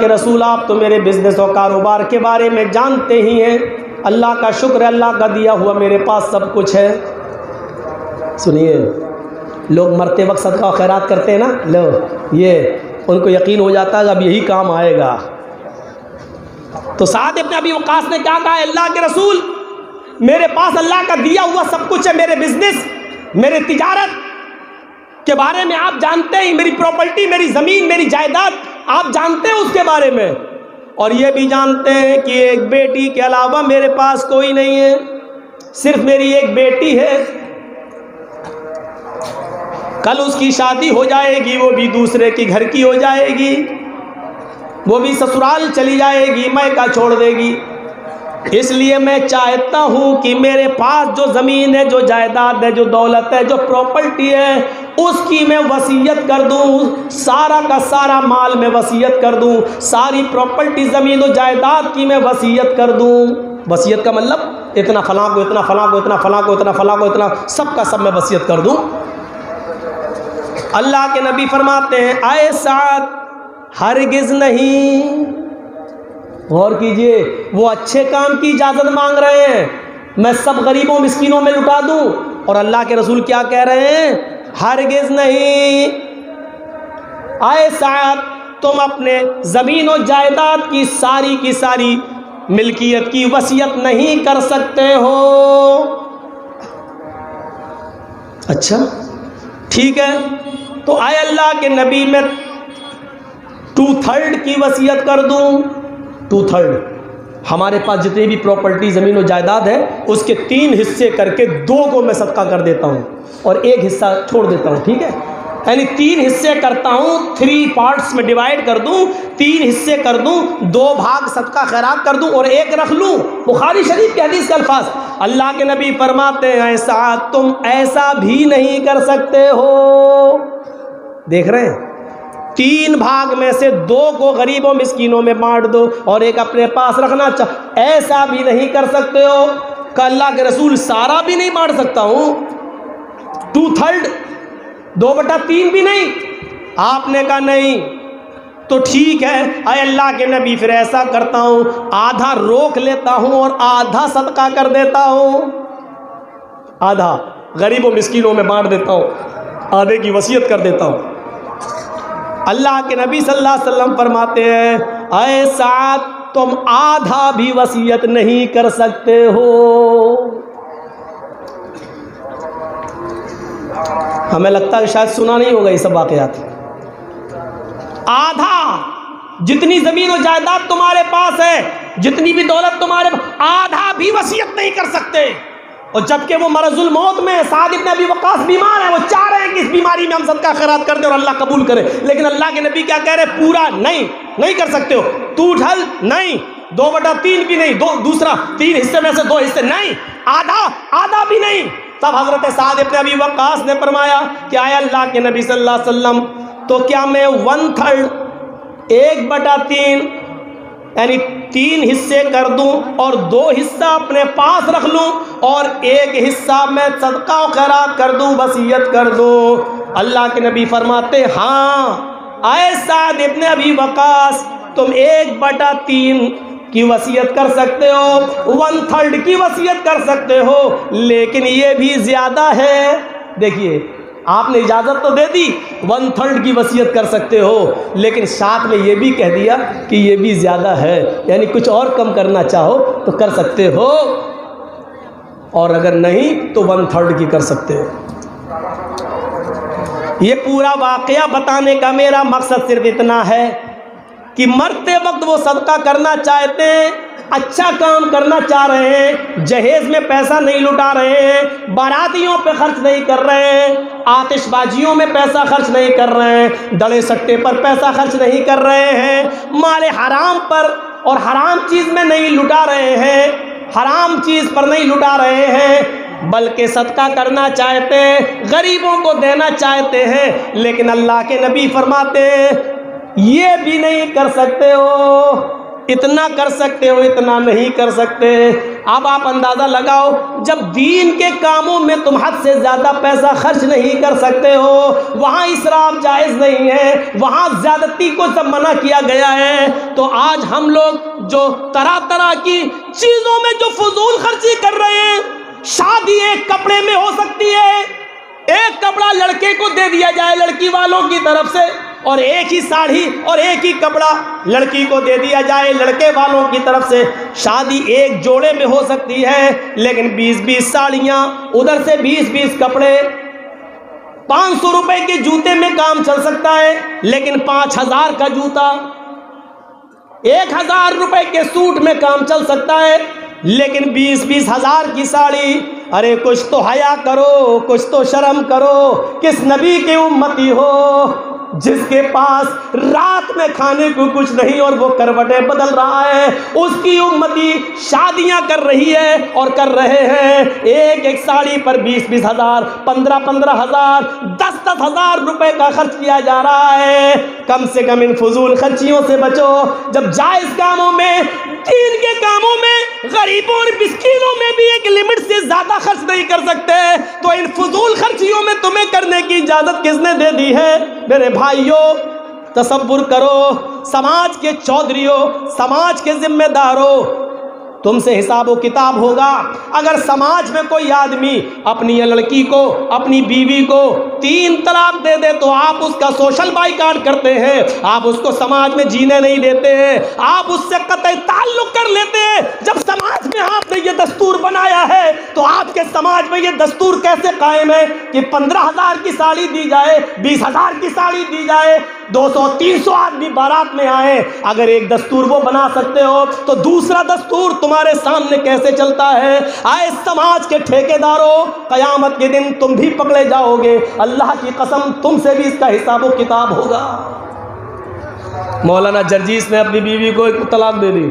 کے رسول آپ تو میرے بزنس اور کاروبار کے بارے میں جانتے ہی ہیں، اللہ کا شکر ہے، اللہ کا دیا ہوا میرے پاس سب کچھ ہے۔ سنیے، لوگ مرتے وقت صدقہ و خیرات کرتے ہیں نا، لو یہ ان کو یقین ہو جاتا ہے اب یہی کام آئے گا۔ تو سعد ابن ابی وقاص نے کیا کہا؟ اللہ کے رسول میرے پاس اللہ کا دیا ہوا سب کچھ ہے، میرے بزنس، میرے تجارت کے بارے میں آپ جانتے ہیں، میری پراپرٹی، میری زمین، میری جائیداد آپ جانتے ہیں اس کے بارے میں، اور یہ بھی جانتے ہیں کہ ایک بیٹی کے علاوہ میرے پاس کوئی نہیں ہے، صرف میری ایک بیٹی ہے، کل اس کی شادی ہو جائے گی، وہ بھی دوسرے کے گھر کی ہو جائے گی، وہ بھی سسرال چلی جائے گی، میکہ چھوڑ دے گی، اس لیے میں چاہتا ہوں کہ میرے پاس جو زمین ہے، جو جائیداد ہے، جو دولت ہے، جو پراپرٹی ہے، اس کی میں وصیت کر دوں، سارا کا سارا مال میں وصیت کر دوں، ساری پراپرٹی، زمین و جائیداد کی میں وصیت کر دوں۔ وصیت کا مطلب اتنا فلاں کو، اتنا فلاں کو، اتنا فلاں کو، اتنا فلاں کو، اتنا سب کا سب میں وصیت کر دوں۔ اللہ کے نبی فرماتے ہیں اے سعد ہرگز نہیں۔ غور کیجئے، وہ اچھے کام کی اجازت مانگ رہے ہیں، میں سب غریبوں مسکینوں میں لٹا دوں، اور اللہ کے رسول کیا کہہ رہے ہیں؟ ہرگز نہیں۔ اے سعد تم اپنے زمین و جائیداد کی ساری ملکیت کی وصیت نہیں کر سکتے ہو۔ اچھا ٹھیک ہے، تو اے اللہ کے نبی میں 2/3 کی وصیت کر دوں۔ 2/3 ہمارے پاس جتنی بھی پراپرٹی، زمین و جائیداد ہے، اس کے 3 حصے کر کے 2 کو میں صدقہ کر دیتا ہوں اور 1 حصہ چھوڑ دیتا ہوں، ٹھیک ہے؟ یعنی 3 حصے کرتا ہوں، 3 پارٹس میں ڈیوائیڈ کر دوں، 3 حصے کر دوں، 2 بھاگ صدقہ خیرات کر دوں اور 1 رکھ لوں۔ بخاری شریف کے حدیث کے الفاظ، اللہ کے نبی فرماتے ہیں اے سعد تم ایسا بھی نہیں کر سکتے ہو۔ دیکھ رہے ہیں، 3 بھاگ میں سے 2 کو غریبوں مسکینوں میں بانٹ دو اور 1 اپنے پاس رکھنا ایسا بھی نہیں کر سکتے ہو۔ کہ اللہ کے رسول سارا بھی نہیں بانٹ سکتا ہوں، 2/3 2/3 بھی نہیں؟ آپ نے کہا نہیں، تو ٹھیک ہے اے اللہ کے نبی پھر ایسا کرتا ہوں، آدھا روک لیتا ہوں اور آدھا صدقہ کر دیتا ہوں، آدھا غریب و مسکینوں میں بانٹ دیتا ہوں، آدھے کی وصیت کر دیتا ہوں۔ اللہ کے نبی صلی اللہ علیہ وسلم فرماتے ہیں اے سعد تم آدھا بھی وصیت نہیں کر سکتے ہو۔ ہمیں لگتا ہے شاید سنا نہیں ہوگا یہ سب واقعات۔ آدھا جتنی زمین و جائیداد تمہارے پاس ہے، جتنی بھی دولت تمہارے پاس، آدھا بھی وصیت نہیں کر سکتے، اور جبکہ وہ مرض الموت میں، سعد ابن ابی وقاص بیمار ہیں، وہ چاہ رہے ہیں کہ اس بیماری میں ہم صدقہ خیرات کر دیں اور اللہ قبول کرے، لیکن اللہ کے نبی کیا کہہ رہے؟ پورا نہیں کر سکتے ہو، 2/3 نہیں، 2/3 بھی نہیں، دوسرا 3 حصے میں سے 2 حصے نہیں، آدھا بھی نہیں۔ تب حضرت سعد ابن ابی وقاص نے فرمایا کہ آئے اللہ کے نبی صلی اللہ علیہ وسلم تو کیا میں 1/3 1/3 یعنی 3 حصے کر دوں اور 2 حصہ اپنے پاس رکھ لوں اور 1 حصہ میں صدقہ و خیرات کر دوں، وصیت کر دوں؟ اللہ کے نبی فرماتے ہاں اے سعد ابن ابی وقاص تم 1/3 کی وصیت کر سکتے ہو، 1/3 کی وصیت کر سکتے ہو، لیکن یہ بھی زیادہ ہے۔ دیکھیے آپ نے اجازت تو دے دی 1/3 کی وصیت کر سکتے ہو، لیکن ساتھ میں یہ بھی کہہ دیا کہ یہ بھی زیادہ ہے، یعنی کچھ اور کم کرنا چاہو تو کر سکتے ہو، اور اگر نہیں تو 1/3 کی کر سکتے ہو۔ یہ پورا واقعہ بتانے کا میرا مقصد صرف اتنا ہے کہ مرتے وقت وہ صدقہ کرنا چاہتے ہیں، اچھا کام کرنا چاہ رہے ہیں، جہیز میں پیسہ نہیں لٹا رہے ہیں، باراتیوں پہ خرچ نہیں کر رہے ہیں، آتش بازیوں میں پیسہ خرچ نہیں کر رہے ہیں، دڑے سٹے پر پیسہ خرچ نہیں کر رہے ہیں، مال حرام پر اور حرام چیز میں نہیں لٹا رہے ہیں، حرام چیز پر نہیں لٹا رہے ہیں، بلکہ صدقہ کرنا چاہتے ہیں، غریبوں کو دینا چاہتے ہیں، لیکن اللہ کے نبی فرماتے ہیں یہ بھی نہیں کر سکتے ہو، اتنا کر سکتے ہو، اتنا نہیں کر سکتے۔ اب آپ اندازہ لگاؤ، جب دین کے کاموں میں تم حد سے زیادہ پیسہ خرچ نہیں کر سکتے ہو، وہاں اسراف جائز نہیں ہے، وہاں زیادتی کو سب منع کیا گیا ہے، تو تو آج ہم لوگ جو طرح طرح کی چیزوں میں جو فضول خرچی کر رہے ہیں، شادی ایک کپڑے میں ہو سکتی ہے، ایک کپڑا لڑکے کو دے دیا جائے لڑکی والوں کی طرف سے، اور ایک ہی ساڑھی اور ایک ہی کپڑا لڑکی کو دے دیا جائے لڑکے والوں کی طرف سے۔ شادی ایک جوڑے میں ہو سکتی ہے، لیکن 20 ساڑیاں، ادھر سے 20 کپڑے، 500 روپے کے جوتے میں کام چل سکتا ہے، لیکن 5000 کا جوتا، 1000 روپے کے سوٹ میں کام چل سکتا ہے، لیکن 20 ہزار کی ساڑی۔ ارے کچھ تو حیا کرو، کچھ تو شرم کرو، کس نبی کے امتی ہو جس کے پاس رات میں کھانے کو کچھ نہیں اور وہ کروٹیں بدل رہا ہے؟ اس کی امتی شادیاں کر رہی ہے اور کر رہے ہیں، ایک ساڑی پر 20 ہزار، 15 ہزار، 10 ہزار روپے کا خرچ کیا جا رہا ہے۔ کم سے کم ان فضول خرچیوں سے بچو۔ جب جائز کاموں میں، دین کے کاموں میں، غریبوں اور مسکینوں میں بھی ایک لمٹ سے زیادہ خرچ نہیں کر سکتے، تو ان فضول خرچیوں میں تمہیں کرنے کی اجازت کس نے دے دی ہے؟ میرے بھائیوں، تصور کرو، سماج کے چودھریوں، سماج کے ذمہ داروں، تم سے حساب و کتاب ہوگا۔ اگر سماج میں کوئی آدمی اپنی لڑکی کو، اپنی بیوی کو 3 طلاق دے دے تو آپ اس کا سوشل بائیکاٹ کرتے ہیں، آپ اس کو سماج میں جینے نہیں دیتے ہیں، آپ اس سے قطع تعلق کر لیتے ہیں۔ جب سماج میں آپ نے یہ دستور بنایا ہے تو آپ کے سماج میں یہ دستور کیسے قائم ہے کہ 15,000 کی ساڑی دی جائے، 20,000 کی ساڑی دی جائے، 200-300 آدمی بارات میں آئے؟ اگر ایک دستور وہ بنا سکتے ہو تو دوسرا دستور تمہارے سامنے کیسے چلتا ہے؟ آئے سماج کے ٹھیکیداروں، قیامت کے دن تم بھی پکڑے جاؤ گے، اللہ کی قسم تم سے بھی اس کا حساب و کتاب ہوگا۔ مولانا جرجیس نے اپنی بیوی کو ایک طلاق دے دی،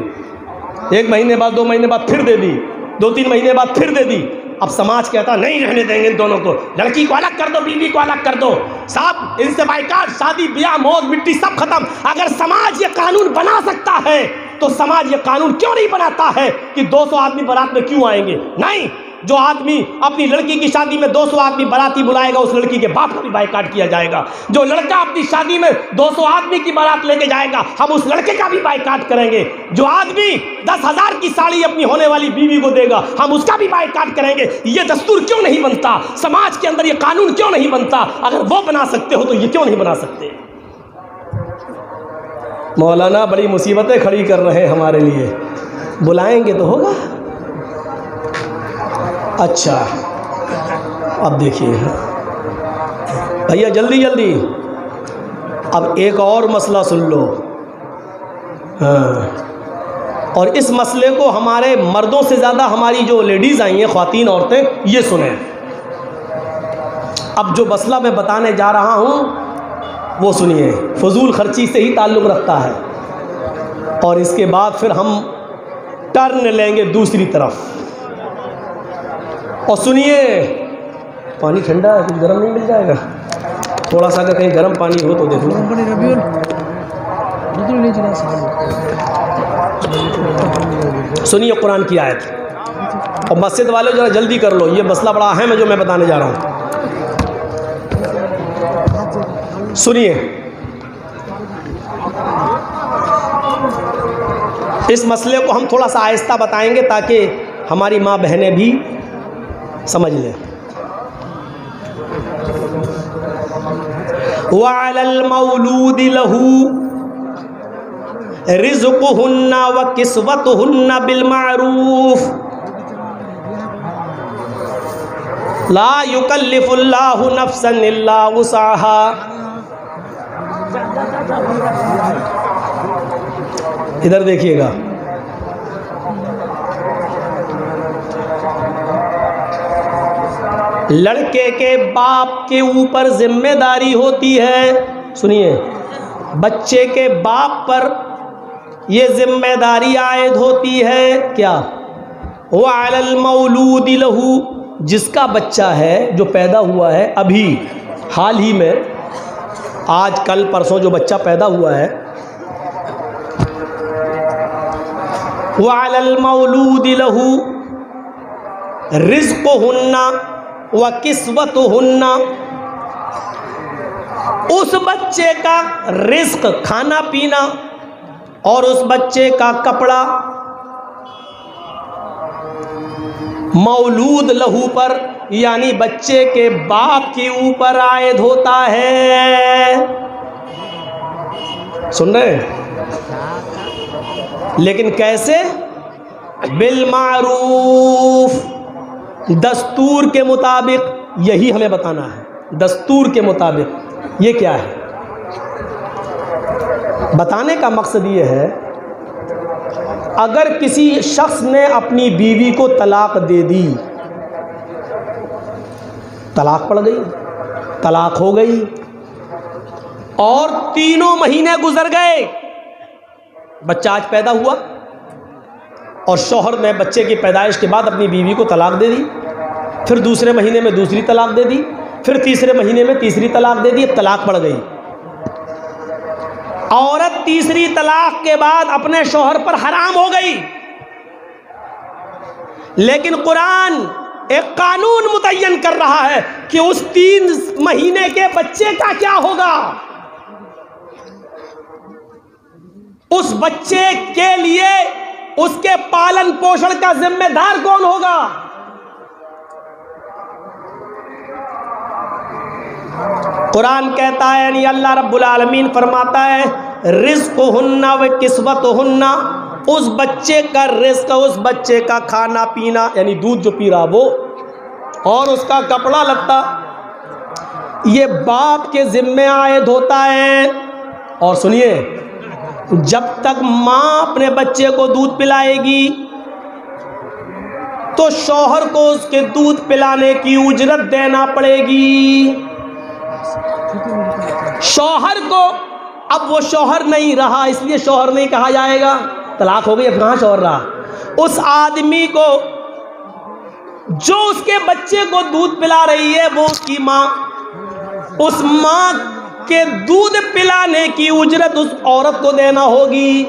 1 مہینے بعد، 2 مہینے بعد پھر دے دی، 2-3 مہینے بعد پھر دے دی۔ اب سماج کہتا نہیں رہنے دیں گے ان دونوں کو، لڑکی کو الگ کر دو، بیوی کو الگ کر دو، صاحب ان سے بائیکاٹ، شادی بیاہ موت مٹی سب ختم۔ اگر سماج یہ قانون بنا سکتا ہے تو سماج یہ قانون کیوں نہیں بناتا ہے کہ 200 آدمی بارات میں کیوں آئیں گے؟ نہیں، جو آدمی اپنی لڑکی کی شادی میں 200 آدمی باراتی بلائے گا اس لڑکی کے باپ کا بھی بائیکاٹ کیا جائے گا۔ جو لڑکا اپنی شادی میں 200 آدمی کی بارات لے کے جائے گا ہم اس لڑکے کا بھی بائیکاٹ کریں گے۔ جو آدمی 10,000 کی ساڑی اپنی ہونے والی بیوی کو دے گا ہم اس کا بھی بائیکاٹ کریں گے۔ یہ دستور کیوں نہیں بنتا؟ سماج کے اندر یہ قانون کیوں نہیں بنتا؟ اگر وہ بنا سکتے ہو تو یہ کیوں نہیں بنا سکتے؟ مولانا بڑی مصیبتیں کھڑی کر رہے ہیں ہمارے لیے، بلائیں گے تو ہوگا۔ اچھا اب دیکھیے بھیا، جلدی اب ایک اور مسئلہ سن لو۔ اور اس مسئلے کو ہمارے مردوں سے زیادہ ہماری جو لیڈیز آئی ہیں، خواتین عورتیں، یہ سنیں۔ اب جو مسئلہ میں بتانے جا رہا ہوں وہ سنیے، فضول خرچی سے ہی تعلق رکھتا ہے، اور اس کے بعد پھر ہم ٹرن لیں گے دوسری طرف۔ اور سنیے، پانی ٹھنڈا ہے، کچھ گرم نہیں مل جائے گا؟ تھوڑا سا اگر کہیں گرم پانی ہو تو دیکھ لو۔ سنیے قرآن کی آیت، اور مسجد والے ذرا جلدی کر لو، یہ مسئلہ بڑا اہم ہے جو میں بتانے جا رہا ہوں۔ سنیے، اس مسئلے کو ہم تھوڑا سا آہستہ بتائیں گے تاکہ ہماری ماں بہنیں بھی سمجھ لیں۔ وَعَلَى الْمَوْلُودِ لَهُ رِزْقُهُنَّ وَكِسْوَتُهُنَّ بِالْمَعْرُوفِ لَا يُكَلِّفُ اللَّهُ نَفْسًا إِلَّا وُسْعَهَا۔ ادھر دیکھیے گا، لڑکے کے باپ کے اوپر ذمہ داری ہوتی ہے، سنیے، بچے کے باپ پر یہ ذمہ داری عائد ہوتی ہے کیا؟ وَعَلَى الْمَوْلُودِ لَهُ، جس کا بچہ ہے، جو پیدا ہوا ہے ابھی حال ہی میں، آج کل پرسوں جو بچہ پیدا ہوا ہے، وَعَلَى الْمَوْلُودِ لَهُ رِزْقُهُنَّ وَكِسْوَتُهُنَّ، اس بچے کا رزق، کھانا پینا، اور اس بچے کا کپڑا مولود لہو پر یعنی بچے کے باپ کے اوپر عائد ہوتا ہے. سن رہے ہیں؟ لیکن کیسے؟ بالمعروف، دستور کے مطابق. یہی ہمیں بتانا ہے، دستور کے مطابق. یہ کیا ہے؟ بتانے کا مقصد یہ ہے، اگر کسی شخص نے اپنی بیوی کو طلاق دے دی، طلاق پڑ گئی، طلاق ہو گئی، اور 3 مہینے گزر گئے، بچہ آج پیدا ہوا، اور شوہر نے بچے کی پیدائش کے بعد اپنی بیوی کو طلاق دے دی، پھر دوسرے مہینے میں دوسری طلاق دے دی، پھر تیسرے مہینے میں تیسری طلاق دے دی. اب طلاق پڑ گئی. عورت تیسری طلاق کے بعد اپنے شوہر پر حرام ہو گئی. لیکن قرآن ایک قانون متعین کر رہا ہے کہ اس 3 مہینے کے بچے کا کیا ہوگا. اس بچے کے لیے اس کے پالن پوشن کا ذمہ دار کون ہوگا؟ قرآن کہتا ہے، یعنی اللہ رب العالمین فرماتا ہے، رزقہن و کسوتہن، اس بچے کا رزق، اس بچے کا کھانا پینا یعنی دودھ جو پی رہا وہ، اور اس کا کپڑا لتا، یہ باپ کے ذمے عائد ہوتا ہے. اور سنیے، جب تک ماں اپنے بچے کو دودھ پلائے گی تو شوہر کو اس کے دودھ پلانے کی اجرت دینا پڑے گی. شوہر کو، اب وہ شوہر نہیں رہا اس لیے شوہر نہیں کہا جائے گا، طلاق ہو گئی، اب کہاں شوہر رہا. اس آدمی کو جو اس کے بچے کو دودھ پلا رہی ہے وہ اس کی ماں، اس ماں کے دودھ پلانے کی اجرت اس عورت کو دینا ہوگی.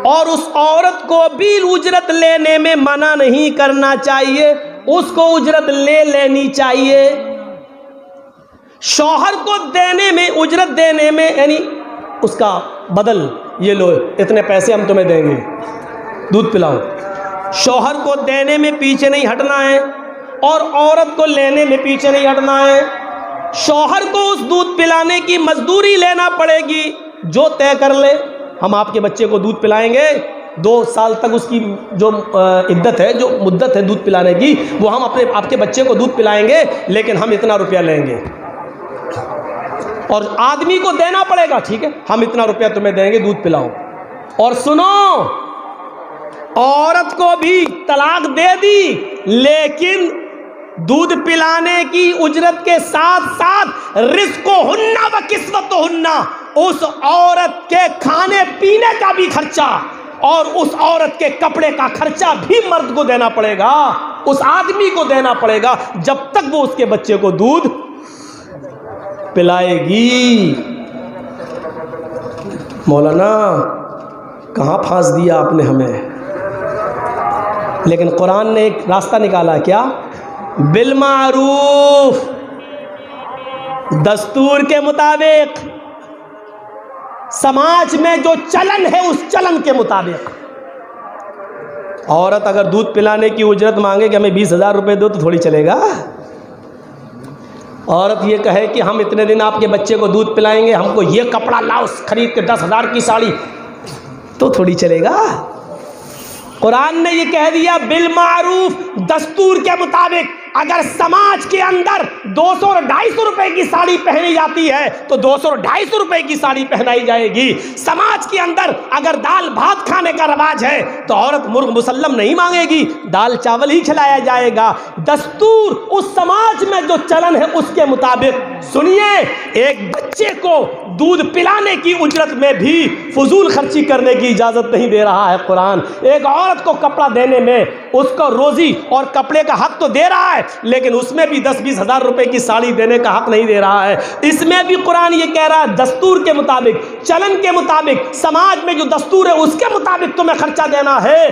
اور اس عورت کو بھی اجرت لینے میں منع نہیں کرنا چاہیے، اس کو اجرت لے لینی چاہیے. شوہر کو دینے میں، اجرت دینے میں، یعنی اس کا بدل، یہ لو اتنے پیسے ہم تمہیں دیں گے، دودھ پلاؤ. شوہر کو دینے میں پیچھے نہیں ہٹنا ہے اور عورت کو لینے میں پیچھے نہیں ہٹنا ہے. شوہر کو اس دودھ پلانے کی مزدوری لینا پڑے گی، جو طے کر لے ہم آپ کے بچے کو دودھ پلائیں گے، 2 سال تک اس کی جو عدت ہے، جو مدت ہے دودھ پلانے کی، وہ ہم آپ کے بچے کو دودھ پلائیں گے، لیکن ہم اتنا روپیہ لیں گے. اور آدمی کو دینا پڑے گا، ٹھیک ہے ہم اتنا روپیہ تمہیں دیں گے، دودھ پلاؤ. اور سنو، عورت کو بھی طلاق دے دی، لیکن دودھ پلانے کی اجرت کے ساتھ ساتھ رزقہن و کسوتہن، اس عورت کے کھانے پینے کا بھی خرچہ اور اس عورت کے کپڑے کا خرچہ بھی مرد کو دینا پڑے گا، اس آدمی کو دینا پڑے گا، جب تک وہ اس کے بچے کو دودھ پلائے گی. مولانا کہاں پھانس دیا آپ نے ہمیں. لیکن قرآن نے ایک راستہ نکالا، کیا؟ بالمعروف، دستور کے مطابق، سماج میں جو چلن ہے اس چلن کے مطابق. عورت اگر دودھ پلانے کی اجرت مانگے کہ ہمیں 20,000 روپے دو تو تھوڑی چلے گا. عورت یہ کہے کہ ہم اتنے دن آپ کے بچے کو دودھ پلائیں گے، ہم کو یہ کپڑا لاؤ خرید کے 10,000 کی ساڑی، تو تھوڑی چلے گا. قرآن نے یہ کہہ دیا بالمعروف، دستور کے مطابق. اگر سماج کے اندر 200 اور 250 روپے کی ساڑی پہنی جاتی ہے تو 200 اور 250 روپے کی ساڑی پہنائی جائے گی. سماج کے اندر اگر دال بھات کھانے کا رواج ہے تو عورت مرغ مسلم نہیں مانگے گی، دال چاول ہی کھلایا جائے گا. دستور اس سماج میں جو چلن ہے اس کے مطابق. سنیے، ایک بچے کو دودھ پلانے کی اجرت میں بھی فضول خرچی کرنے کی اجازت نہیں دے رہا ہے قرآن. ایک عورت کو کپڑا دینے میں اس کو روزی اور کپڑے کا حق تو دے رہا ہے، لیکن اس میں بھی 10-20 ہزار روپے کی ساڑی دینے کا حق نہیں دے رہا ہے. اس میں بھی قرآن یہ کہہ رہا ہے دستور کے مطابق، چلن کے مطابق، سماج میں جو دستور ہے اس کے مطابق تمہیں خرچہ دینا ہے.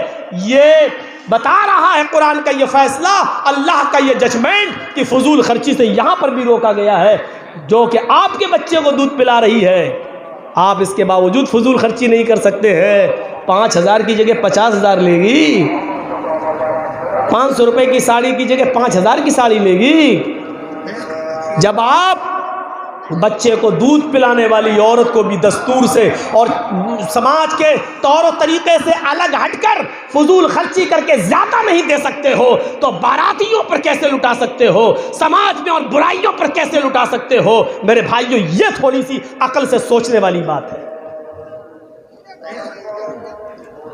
یہ بتا رہا ہے قرآن کا یہ فیصلہ، اللہ کا یہ ججمنٹ کہ فضول خرچی سے یہاں پر بھی روکا گیا ہے. جو کہ آپ کے بچے کو دودھ پلا رہی ہے، آپ اس کے باوجود فضول خرچی نہیں کر سکتے ہیں. 5,000 کی جگہ 50,000 لے گی, 500 روپے کی ساڑی کی جگہ 5,000 کی ساڑی لے گی. جب آپ بچے کو دودھ پلانے والی عورت کو بھی دستور سے اور سماج کے طور و طریقے سے الگ ہٹ کر فضول خرچی کر کے زیادہ نہیں دے سکتے ہو, تو باراتیوں پر کیسے لٹا سکتے ہو, سماج میں اور برائیوں پر کیسے لٹا سکتے ہو؟ میرے بھائیوں, یہ تھوڑی سی عقل سے سوچنے والی بات ہے.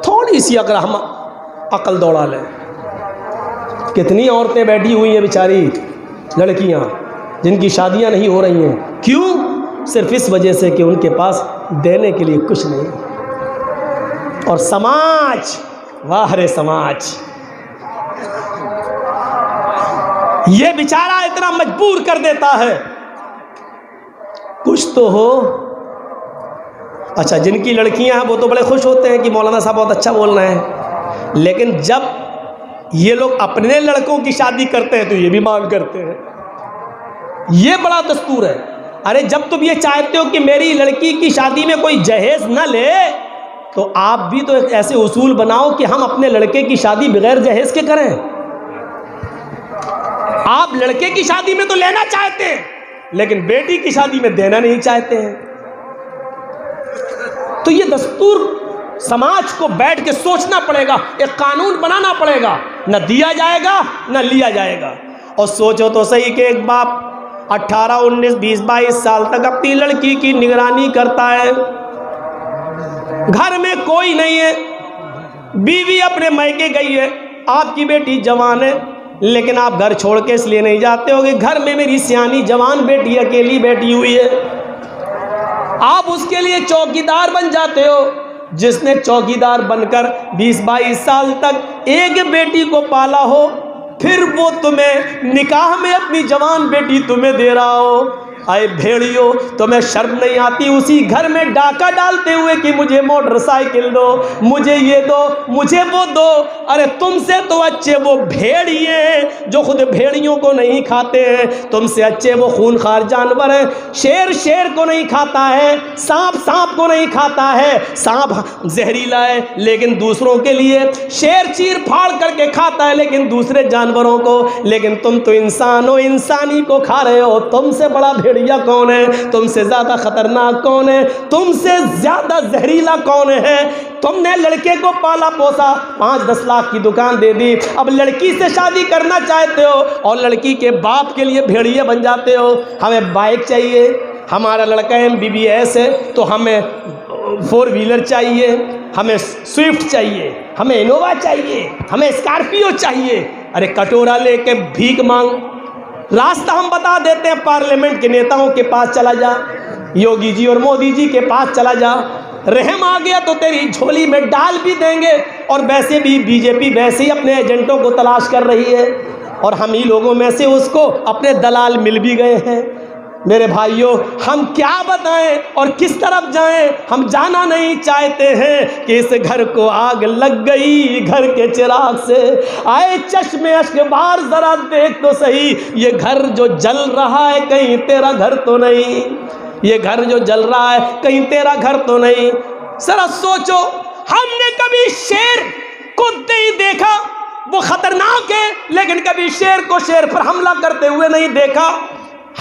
تھوڑی سی اگر ہم عقل دوڑا لیں. کتنی عورتیں بیٹھی ہوئی ہیں بیچاری لڑکیاں جن کی شادیاں نہیں ہو رہی ہیں. کیوں؟ صرف اس وجہ سے کہ ان کے پاس دینے کے لیے کچھ نہیں. اور سماج, واہ رے سماج, یہ بیچارہ اتنا مجبور کر دیتا ہے. کچھ تو ہو. اچھا, جن کی لڑکیاں ہیں وہ تو بڑے خوش ہوتے ہیں کہ مولانا صاحب بہت اچھا بول رہے ہیں, لیکن جب یہ لوگ اپنے لڑکوں کی شادی کرتے ہیں تو یہ بھی مانگ کرتے ہیں. یہ بڑا دستور ہے. ارے جب تم یہ چاہتے ہو کہ میری لڑکی کی شادی میں کوئی جہیز نہ لے, تو آپ بھی تو ایک ایسے اصول بناؤ کہ ہم اپنے لڑکے کی شادی بغیر جہیز کے کریں. آپ لڑکے کی شادی میں تو لینا چاہتے ہیں, لیکن بیٹی کی شادی میں دینا نہیں چاہتے ہیں. تو یہ دستور سماج کو بیٹھ کے سوچنا پڑے گا, ایک قانون بنانا پڑے گا. نہ دیا جائے گا نہ لیا جائے گا. اور سوچو تو صحیح کہ ایک باپ 18, 19, 20, 22 سال تک اپنی لڑکی کی نگرانی کرتا ہے. گھر میں کوئی نہیں ہے, بیوی اپنے میکے گئی ہے, آپ کی بیٹی جوان ہے, لیکن آپ گھر چھوڑ کے اس لیے نہیں جاتے ہو کہ گھر میں میری سیانی جوان بیٹی اکیلی بیٹھی ہوئی ہے. آپ اس کے لیے چوکیدار بن جاتے ہو. جس نے چوکیدار بن کر 20-22 سال تک ایک بیٹی کو پالا ہو, پھر وہ تمہیں نکاح میں اپنی جوان بیٹی تمہیں دے رہا ہو. آئے بھیڑیو, تمہیں شرم نہیں آتی اسی گھر میں ڈاکہ ڈالتے ہوئے کہ مجھے موٹر سائیکل دو, مجھے یہ دو, مجھے وہ دو. ارے تم سے تو اچھے وہ بھیڑیے ہیں جو خود بھیڑیوں کو نہیں کھاتے ہیں. تم سے اچھے وہ خونخوار جانور ہیں. شیر کو نہیں کھاتا ہے, سانپ کو نہیں کھاتا ہے. سانپ زہریلا ہے لیکن دوسروں کے لیے, شیر چیر پھاڑ کر کے کھاتا ہے لیکن دوسرے جانوروں کو. لیکن تم تو انسان ہو, انسانی کو کھا رہے ہو. تم سے بڑا بھیڑیا کون ہے؟ تم سے زیادہ خطرناک کون ہے؟ تم سے زیادہ زہریلا کون ہے؟ تم نے لڑکے کو پالا پوسا, 5-10 لاکھ کی دکان دے دی, اب لڑکی سے شادی کرنا چاہتے ہو اور لڑکی کے باپ کے لیے بھیڑیے بن جاتے ہو. ہمیں بائک چاہیے, ہمارا لڑکا MBBS ہے تو ہمیں 4 ویلر چاہیے, ہمیں سوئفٹ چاہیے, ہمیں انووا چاہیے, ہمیں اسکارپیو چاہیے. ارے کٹورا لے کے بھیک مانگ. راستہ ہم بتا دیتے ہیں, پارلیمنٹ کے نیتاؤں کے پاس چلا جا, یوگی جی اور مودی جی کے پاس چلا جا. رحم آ گیا تو تیری جھولی میں ڈال بھی دیں گے. اور ویسے بھی BJP ویسے ہی اپنے ایجنٹوں کو تلاش کر رہی ہے, اور ہم ہی لوگوں میں سے اس کو اپنے دلال مل بھی گئے ہیں. میرے بھائیوں, ہم کیا بتائیں اور کس طرف جائیں؟ ہم جانا نہیں چاہتے ہیں کہ اس گھر کو آگ لگ گئی گھر کے چراغ سے. آئے چشم اشک بار ذرا دیکھ تو صحیح, یہ گھر جو جل رہا ہے کہیں تیرا گھر تو نہیں. یہ گھر جو جل رہا ہے کہیں تیرا گھر تو نہیں. ذرا سوچو, ہم نے کبھی شیر کو نہیں دیکھا, وہ خطرناک ہے, لیکن کبھی شیر کو شیر پر حملہ کرتے ہوئے نہیں دیکھا.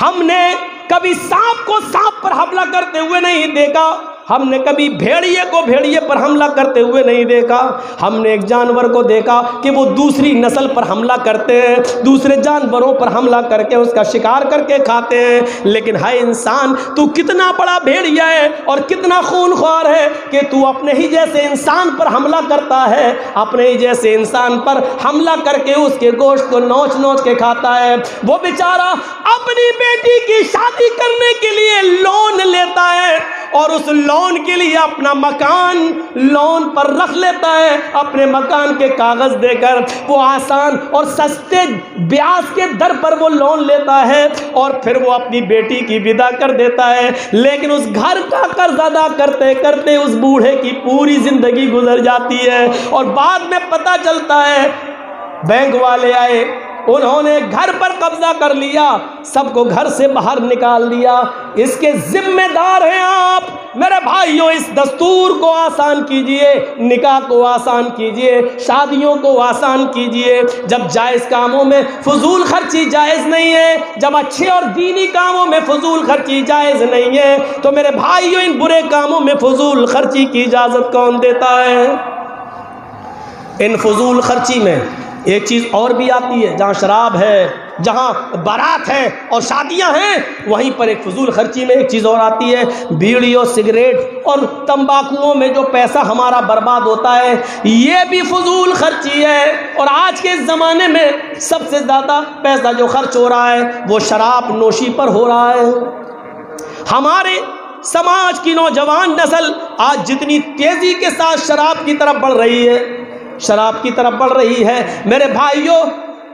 ہم نے کبھی سانپ کو سانپ پر حملہ کرتے ہوئے نہیں دیکھا. ہم نے کبھی بھیڑیے کو بھیڑیے پر حملہ کرتے ہوئے نہیں دیکھا. ہم نے ایک جانور کو دیکھا کہ وہ دوسری نسل پر حملہ کرتے ہیں, دوسرے جانوروں پر حملہ کر کے اس کا شکار کر کے کھاتے ہیں. لیکن ہائے انسان, تو کتنا بڑا بھیڑیا ہے اور کتنا خونخوار ہے کہ تو اپنے ہی جیسے انسان پر حملہ کرتا ہے, اپنے ہی جیسے انسان پر حملہ کر کے اس کے گوشت کو نوچ نوچ کے کھاتا ہے. وہ بیچارہ اپنی بیٹی کی شادی کرنے کے لیے لون لیتا ہے اور اس لون کے لیے اپنا مکان لون پر رکھ لیتا ہے. اپنے مکان کے کاغذ دے کر وہ آسان اور سستے بیاج کے در پر وہ لون لیتا ہے اور پھر وہ اپنی بیٹی کی ودا کر دیتا ہے. لیکن اس گھر کا قرض ادا کرتے کرتے اس بوڑھے کی پوری زندگی گزر جاتی ہے. اور بعد میں پتہ چلتا ہے, بینک والے آئے, انہوں نے گھر پر قبضہ کر لیا، سب کو گھر سے باہر نکال دیا۔ اس کے ذمہ دار ہیں آپ۔ میرے بھائیوں، اس دستور کو آسان کیجئے، نکاح کو آسان کیجئے، شادیوں کو آسان کیجئے۔ جب جائز کاموں میں فضول خرچی جائز نہیں ہے، جب اچھے اور دینی کاموں میں فضول خرچی جائز نہیں ہے، تو میرے بھائیوں ان برے کاموں میں فضول خرچی کی اجازت کون دیتا ہے؟ ان فضول خرچی میں ایک چیز اور بھی آتی ہے، جہاں شراب ہے، جہاں بارات ہے اور شادیاں ہیں، وہیں پر ایک فضول خرچی میں ایک چیز اور آتی ہے، بیڑی اور سگریٹ اور تمباکوؤں میں جو پیسہ ہمارا برباد ہوتا ہے، یہ بھی فضول خرچی ہے۔ اور آج کے زمانے میں سب سے زیادہ پیسہ جو خرچ ہو رہا ہے وہ شراب نوشی پر ہو رہا ہے۔ ہمارے سماج کی نوجوان نسل آج جتنی تیزی کے ساتھ شراب کی طرف بڑھ رہی ہے، شراب کی طرف بڑھ رہی ہے، میرے بھائیوں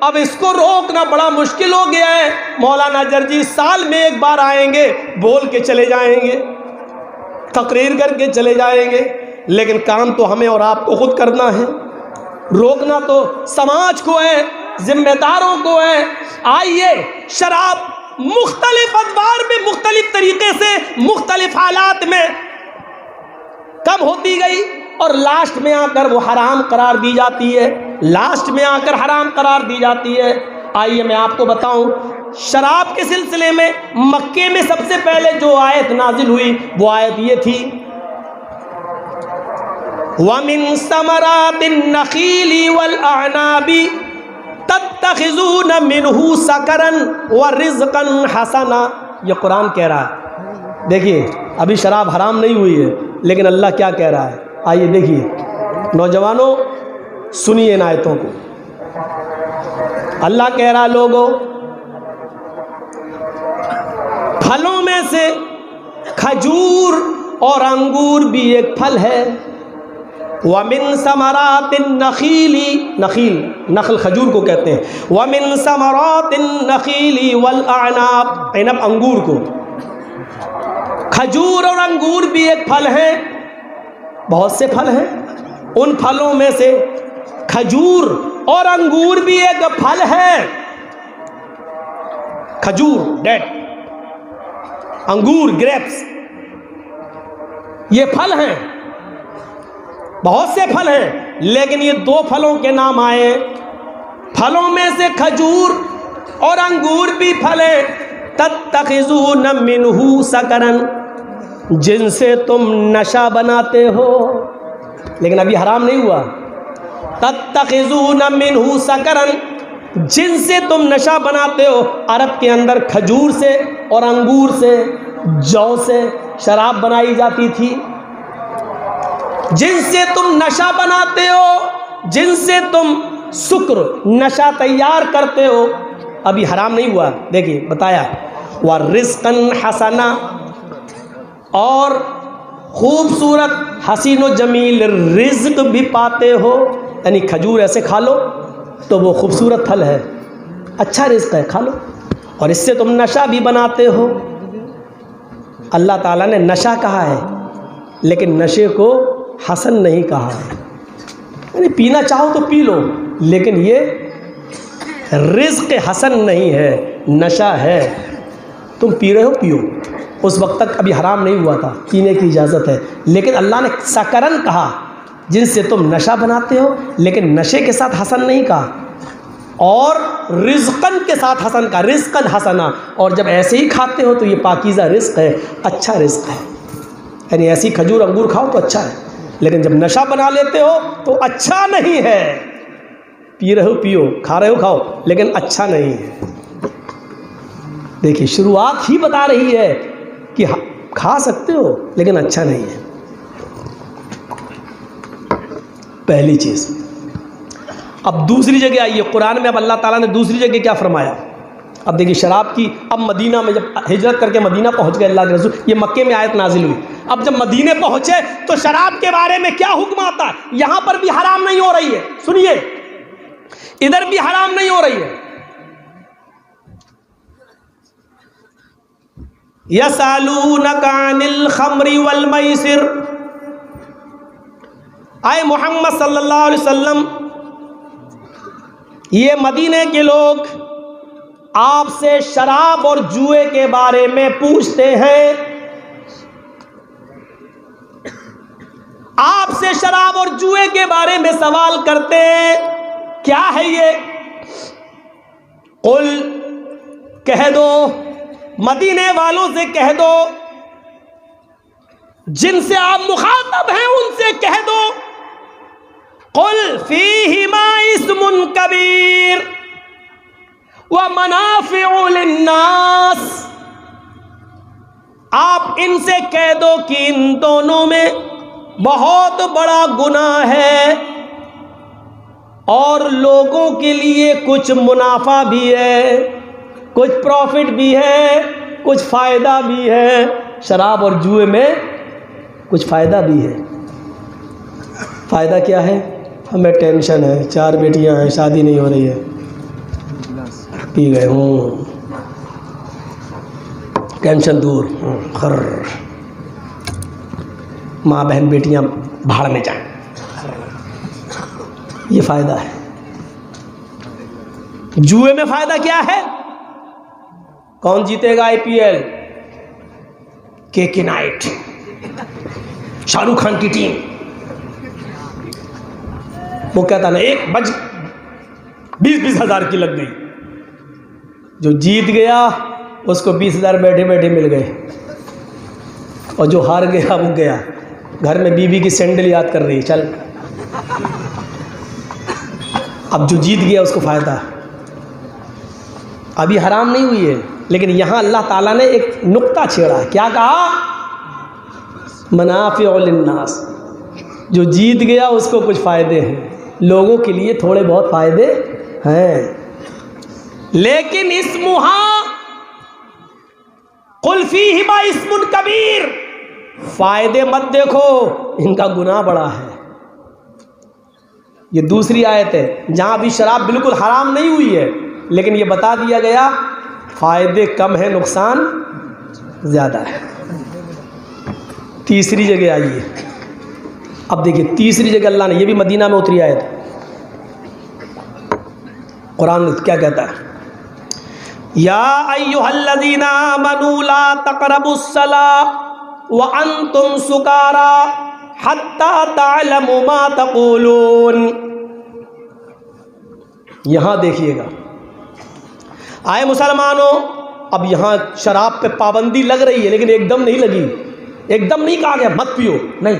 اب اس کو روکنا بڑا مشکل ہو گیا ہے۔ مولانا جرجی سال میں ایک بار آئیں گے، بول کے چلے جائیں گے، تقریر کر کے چلے جائیں گے، لیکن کام تو ہمیں اور آپ کو خود کرنا ہے۔ روکنا تو سماج کو ہے، ذمہ داروں کو ہے۔ آئیے، شراب مختلف ادوار میں مختلف طریقے سے مختلف حالات میں کم ہوتی گئی اور لاسٹ میں آ کر وہ حرام قرار دی جاتی ہے، لاسٹ میں آ کر حرام قرار دی جاتی ہے۔ آئیے میں آپ کو بتاؤں، شراب کے سلسلے میں مکے میں سب سے پہلے جو آیت نازل ہوئی وہ آیت یہ تھی، وَمِن ثَمَرَاتِ النَّخِيلِ وَالْأَعْنَابِ تَتَّخِذُونَ مِنْهُ سَكَرًا وَرِزْقًا حَسَنًا۔ یہ قرآن کہہ رہا ہے۔ دیکھیے، ابھی شراب حرام نہیں ہوئی ہے، لیکن اللہ کیا کہہ رہا ہے؟ آئیے دیکھیے، نوجوانوں سنیے ان آیتوں کو۔ اللہ کہہ رہا ہے، لوگوں، پھلوں میں سے کھجور اور انگور بھی ایک پھل ہے۔ وَمِن ثَمَرَاتِ النَّخِيلِ، نخیل، نخل کھجور کو کہتے ہیں۔ وَمِن ثَمَرَاتِ النَّخِيلِ وَالْأَعْنَابِ، عنب انگور کو۔ کھجور اور انگور بھی ایک پھل ہے، بہت سے پھل ہیں، ان پھلوں میں سے کھجور اور انگور بھی ایک پھل ہے۔ کھجور ڈیٹ، انگور گریپس، یہ پھل ہیں، بہت سے پھل ہیں، لیکن یہ دو پھلوں کے نام آئے۔ پھلوں میں سے کھجور اور انگور بھی پھل ہیں، تتخذون منہ سکرن، جن سے تم نشہ بناتے ہو، لیکن ابھی حرام نہیں ہوا۔ تتخذون منہ سکرن، جن سے تم نشہ بناتے ہو۔ عرب کے اندر کھجور سے اور انگور سے، جو سے شراب بنائی جاتی تھی۔ جن سے تم نشہ بناتے ہو، جن سے تم سکر نشہ تیار کرتے ہو، ابھی حرام نہیں ہوا۔ دیکھیے بتایا، وَرِزْقًا حَسَنًا، اور خوبصورت حسین و جمیل رزق بھی پاتے ہو۔ یعنی کھجور ایسے کھا لو تو وہ خوبصورت پھل ہے، اچھا رزق ہے، کھا لو، اور اس سے تم نشہ بھی بناتے ہو۔ اللہ تعالیٰ نے نشہ کہا ہے، لیکن نشے کو حسن نہیں کہا ہے۔ یعنی پینا چاہو تو پی لو، لیکن یہ رزق حسن نہیں ہے، نشہ ہے۔ تم پی رہے ہو، پیو، اس وقت تک ابھی حرام نہیں ہوا تھا، پینے کی اجازت ہے، لیکن اللہ نے سکرن کہا، جن سے تم نشہ بناتے ہو، لیکن نشے کے ساتھ حسن نہیں کہا، اور رزقن کے ساتھ حسن کا، رزقن حسنا، اور جب ایسے ہی کھاتے ہو تو یہ پاکیزہ رزق ہے، اچھا رزق ہے۔ یعنی ایسی کھجور انگور کھاؤ تو اچھا ہے، لیکن جب نشہ بنا لیتے ہو تو اچھا نہیں ہے۔ پی رہے ہو پیو، کھا رہے ہو کھاؤ، لیکن اچھا نہیں ہے۔ دیکھیے شروعات ہی بتا رہی ہے کہ کھا سکتے ہو لیکن اچھا نہیں ہے، پہلی چیز۔ اب دوسری جگہ آئیے، قرآن میں اب اللہ تعالیٰ نے دوسری جگہ کیا فرمایا؟ اب دیکھیے شراب کی، اب مدینہ میں جب ہجرت کر کے مدینہ پہنچ گئے اللہ کے رسول، یہ مکے میں آیت نازل ہوئی، اب جب مدینے پہنچے تو شراب کے بارے میں کیا حکم آتا ہے؟ یہاں پر بھی حرام نہیں ہو رہی ہے، سنیے، ادھر بھی حرام نہیں ہو رہی ہے۔ یسألونک عن الخمر والمیسر، اے محمد صلی اللہ علیہ وسلم یہ مدینے کے لوگ آپ سے شراب اور جوئے کے بارے میں پوچھتے ہیں، آپ سے شراب اور جوئے کے بارے میں سوال کرتے ہیں، کیا ہے یہ؟ قل، کہہ دو، مدینے والوں سے کہہ دو، جن سے آپ مخاطب ہیں ان سے کہہ دو، قل فیہما اسم کبیر ومنافع للناس، آپ ان سے کہہ دو کہ ان دونوں میں بہت بڑا گناہ ہے اور لوگوں کے لیے کچھ منافع بھی ہے، کچھ پروفٹ بھی ہے، کچھ فائدہ بھی ہے۔ شراب اور جوئے میں کچھ فائدہ بھی ہے۔ فائدہ کیا ہے؟ ہمیں ٹینشن ہے، 4 بیٹیاں ہیں، شادی نہیں ہو رہی ہے، پی گئے ہوں، ٹینشن دور، خر، ماں بہن بیٹیاں بھاڑ میں جائیں، یہ فائدہ ہے۔ جوئے میں فائدہ کیا ہے؟ کون جیتے گا IPL؟ کے نائٹ، شاہ رخ خان کی ٹیم، وہ کہتا نا 1 بج 20 ہزار کی لگ گئی، جو جیت گیا اس کو 20,000 بیٹھے بیٹھے مل گئے، اور جو ہار گیا وہ گیا گھر میں بیوی کی سینڈل یاد کر رہی، چل۔ اب جو جیت گیا اس کو فائدہ، ابھی حرام نہیں ہوئی ہے، لیکن یہاں اللہ تعالیٰ نے ایک نقطہ چھیڑا ہے، کیا کہا؟ منافع للناس، جو جیت گیا اس کو کچھ فائدے ہیں، لوگوں کے لیے تھوڑے بہت فائدے ہیں، لیکن اسمہا قل فیہما اسم کبیر، فائدے مت دیکھو، ان کا گناہ بڑا ہے۔ یہ دوسری آیت ہے جہاں بھی شراب بالکل حرام نہیں ہوئی ہے، لیکن یہ بتا دیا گیا فائدے کم ہیں، نقصان زیادہ ہے۔ تیسری جگہ آئیے، اب دیکھیے تیسری جگہ اللہ نے، یہ بھی مدینہ میں اتری آیت، قرآن کیا کہتا ہے؟ یا ایھا الذین آمنوا لا تقربوا الصلاۃ وانتم سکارا حتی تعلموا ما تقولون۔ یہاں دیکھیے گا، آئے مسلمانوں، اب یہاں شراب پہ پابندی لگ رہی ہے، لیکن ایک دم نہیں لگی، ایک دم نہیں کہا گیا مت پیو، نہیں،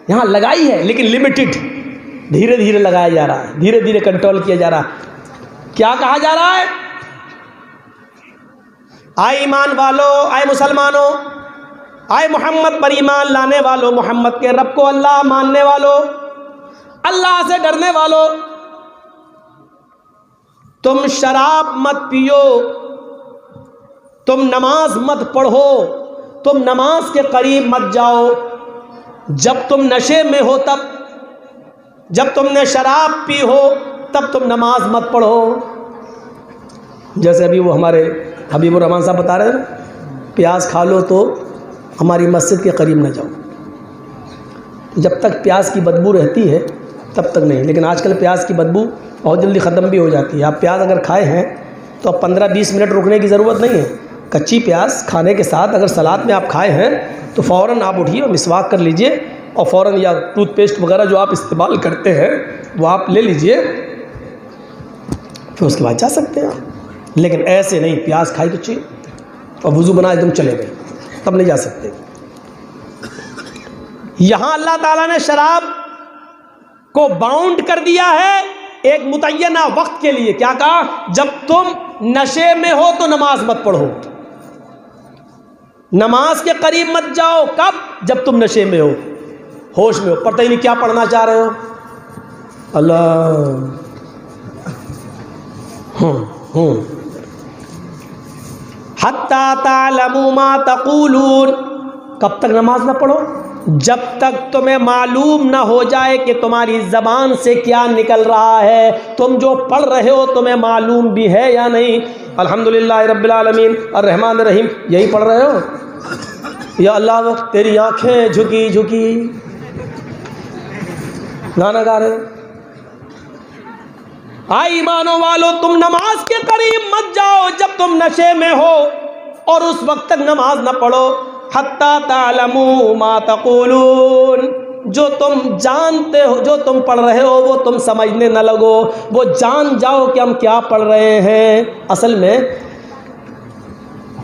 یہاں لگائی ہے لیکن لمیٹڈ، دھیرے دھیرے لگایا جا رہا ہے، دھیرے دھیرے کنٹرول کیا جا رہا ہے۔ کیا کہا جا رہا ہے؟ آئے ایمان والو، آئے مسلمانوں، آئے محمد پر ایمان لانے والوں، محمد کے رب کو اللہ ماننے والوں، اللہ سے ڈرنے والوں، تم شراب مت پیو، تم نماز مت پڑھو، تم نماز کے قریب مت جاؤ، جب تم نشے میں ہو تب، جب تم نے شراب پی ہو تب تم نماز مت پڑھو۔ جیسے ابھی وہ ہمارے حبیب الرحمان صاحب بتا رہے ہیں، پیاز کھا لو تو ہماری مسجد کے قریب نہ جاؤ، جب تک پیاز کی بدبو رہتی ہے تب تک نہیں، لیکن آج کل پیاز کی بدبو بہت جلدی ختم بھی ہو جاتی ہے۔ آپ پیاز اگر کھائے ہیں تو اب 15-20 منٹ رکنے کی ضرورت نہیں ہے، کچی پیاز کھانے کے ساتھ اگر سلاد میں آپ کھائے ہیں تو فوراً آپ اٹھیے اور مسواک کر لیجئے، اور فوراً یا ٹوتھ پیسٹ وغیرہ جو آپ استعمال کرتے ہیں وہ آپ لے لیجئے، پھر اس کے بعد جا سکتے ہیں۔ لیکن ایسے نہیں، پیاز کھائی کچی اور وضو بنا ایک دم چلے گئے، تب نہیں جا سکتے۔ یہاں اللہ تعالیٰ نے شراب کو باؤنڈ کر دیا ہے ایک متعینہ وقت کے لیے، کیا کہا؟ جب تم نشے میں ہو تو نماز مت پڑھو، نماز کے قریب مت جاؤ، کب؟ جب تم نشے میں ہو، ہوش میں ہو، پتہ ہی نہیں کیا پڑھنا چاہ رہے ہو، اللہ حتی تعلموا ما تقولون، کب تک نماز نہ پڑھو؟ جب تک تمہیں معلوم نہ ہو جائے کہ تمہاری زبان سے کیا نکل رہا ہے، تم جو پڑھ رہے ہو تمہیں معلوم بھی ہے یا نہیں۔ الحمدللہ رب العالمین الرحمن الرحیم یہی پڑھ رہے ہو، یا اللہ تیری آنکھیں جھکی جھکی، گانا گا رہے ہو، آئے ایمانوں والو تم نماز کے قریب مت جاؤ جب تم نشے میں ہو، اور اس وقت تک نماز نہ پڑھو حتی تعلموا ما تقولون، جو تم جانتے ہو، جو تم پڑھ رہے ہو وہ تم سمجھنے نہ لگو، وہ جان جاؤ کہ ہم کیا پڑھ رہے ہیں۔ اصل میں